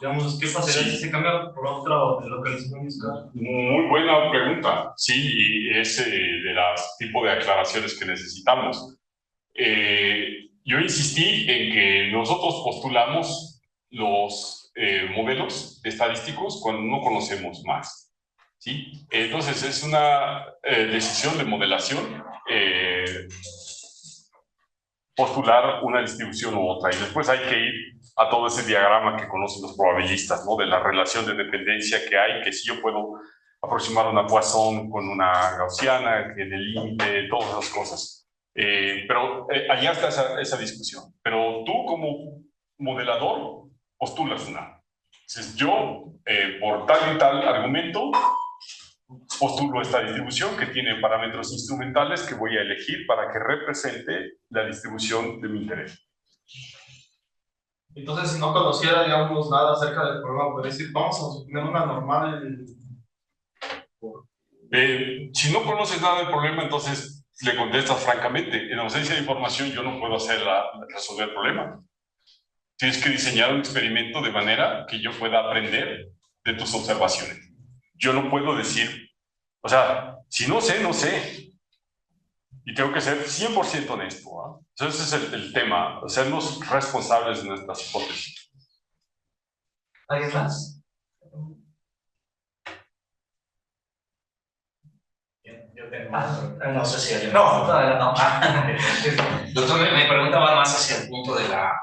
Digamos, ¿qué pasaría si se cambia por otra localización musical? Muy buena pregunta. Sí, y es de los tipos de aclaraciones que necesitamos. Yo insistí en que nosotros postulamos los modelos estadísticos cuando no conocemos más. ¿Sí? Entonces es una decisión de modelación postular una distribución u otra, y después hay que ir a todo ese diagrama que conocen los probabilistas, ¿no? De la relación de dependencia que hay, que si yo puedo aproximar una Poisson con una gaussiana, que del límite, todas esas cosas. Pero allá está esa discusión. Pero tú como modelador postulas una. Entonces yo, por tal y tal argumento, postulo esta distribución que tiene parámetros instrumentales que voy a elegir para que represente la distribución de mi interés. Entonces, si no conociera, digamos, nada acerca del problema, podría decir, vamos a suponer una normal. Si no conoces nada del problema, entonces le contestas francamente. En ausencia de información, yo no puedo resolver el problema. Tienes que diseñar un experimento de manera que yo pueda aprender de tus observaciones. Yo no puedo decir, o sea, si no sé, no sé. Y tengo que ser 100% honesto. ¿eh? Entonces ese es el tema, sernos responsables de nuestras hipótesis. ¿Alguien más? Yo tengo no sé si alguien... No, todavía no. Doctor, mi pregunta va más hacia el punto de la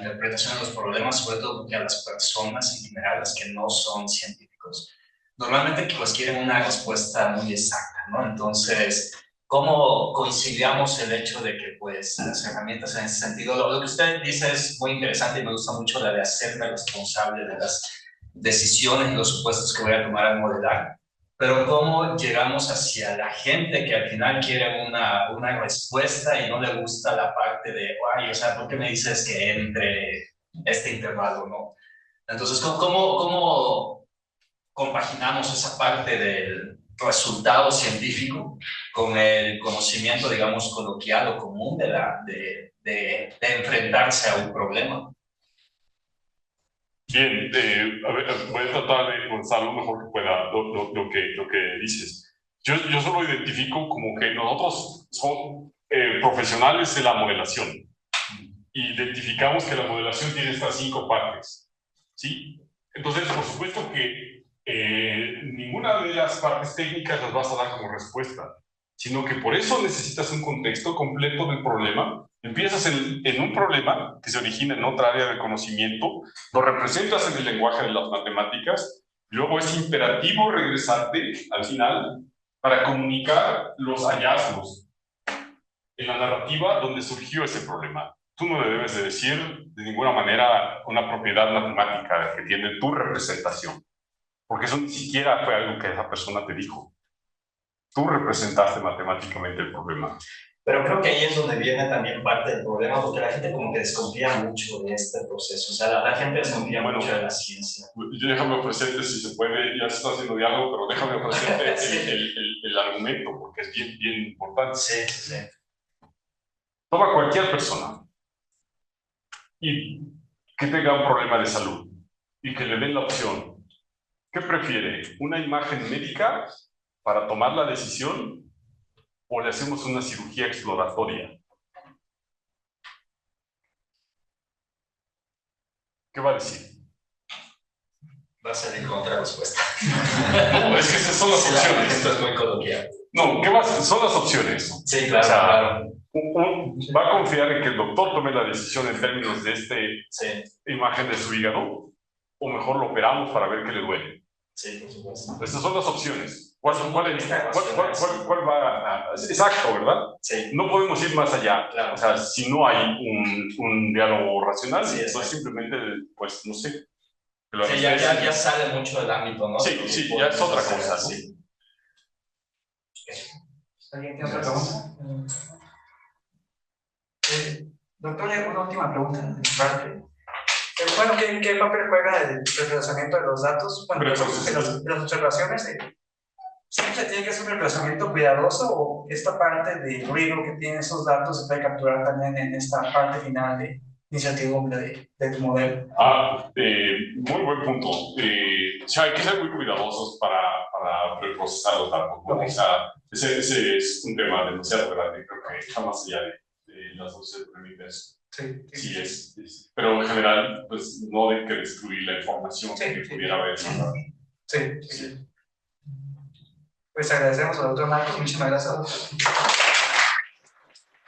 interpretación de los problemas, sobre todo porque a las personas en general, las que no son científicos, normalmente pues quieren una respuesta muy exacta, ¿no? Entonces, ¿cómo conciliamos el hecho de que pues las herramientas en ese sentido, lo que usted dice es muy interesante y me gusta mucho la de hacerme responsable de las decisiones y los supuestos que voy a tomar al modelar? Pero cómo llegamos hacia la gente que al final quiere una respuesta y no le gusta la parte de, ay, o sea, ¿por qué me dices que entre este intervalo, no? Entonces, ¿cómo compaginamos esa parte del resultado científico con el conocimiento, digamos, coloquial o común de enfrentarse a un problema? Bien, a ver, voy a tratar de contestar lo mejor que pueda lo que dices. Yo solo identifico como que nosotros somos profesionales de la modelación. Identificamos que la modelación tiene estas 5 partes, ¿sí? Entonces, por supuesto que ninguna de las partes técnicas las vas a dar como respuesta, sino que por eso necesitas un contexto completo del problema. Empiezas en un problema que se origina en otra área de conocimiento, lo representas en el lenguaje de las matemáticas, luego es imperativo regresarte al final para comunicar los hallazgos en la narrativa donde surgió ese problema. Tú no le debes de decir de ninguna manera una propiedad matemática que tiene tu representación, porque eso ni siquiera fue algo que esa persona te dijo. Tú representaste matemáticamente el problema. Pero creo que ahí es donde viene también parte del problema, porque la gente como que desconfía mucho de este proceso. O sea, la gente desconfía mucho de la ciencia. Yo déjame ofrecerte, si se puede, ya se está haciendo diálogo, pero déjame ofrecerte Sí. el argumento, porque es bien, bien importante. Sí, sí, sí. Toma cualquier persona y que tenga un problema de salud y que le den la opción. ¿Qué prefiere? ¿Una imagen médica para tomar la decisión o le hacemos una cirugía exploratoria? ¿Qué va a decir? Va a ser en contra respuesta. No, es que esas son las opciones. Esto es muy coloquial. No, son las opciones. Sí, claro, O sea, claro. ¿Va a confiar en que el doctor tome la decisión en términos de esta imagen de su hígado? ¿O mejor lo operamos para ver qué le duele? Sí, por supuesto. Estas son las opciones. ¿Cuál va a...? Exacto, ¿verdad? Sí. No podemos ir más allá. Claro. O sea, si no hay un diálogo racional, Sí, entonces simplemente, pues, no sé. Sí, ya sale mucho del ámbito, ¿no? Sí, sí, ya es otra cosa, ¿no? Sí. ¿Alguien tiene otra pregunta? Doctor, una última pregunta de mi parte. Bueno, ¿qué papel juega el procesamiento de los datos? Bueno, de las observaciones. ¿Siempre tiene que ser un reemplazamiento cuidadoso o esta parte de ruido que tienen esos datos se puede capturar también en esta parte final de incertidumbre del modelo? Muy buen punto. O sea, hay que ser muy cuidadosos para preprocesar los datos, ¿no? Okay. O sea, ese es un tema demasiado grande, creo que está más allá de las opciones permitidas. Sí es. Pero en general, pues no hay que destruir la información que pudiera haber. Sí. Pues agradecemos al doctor Marcos, muchísimas gracias.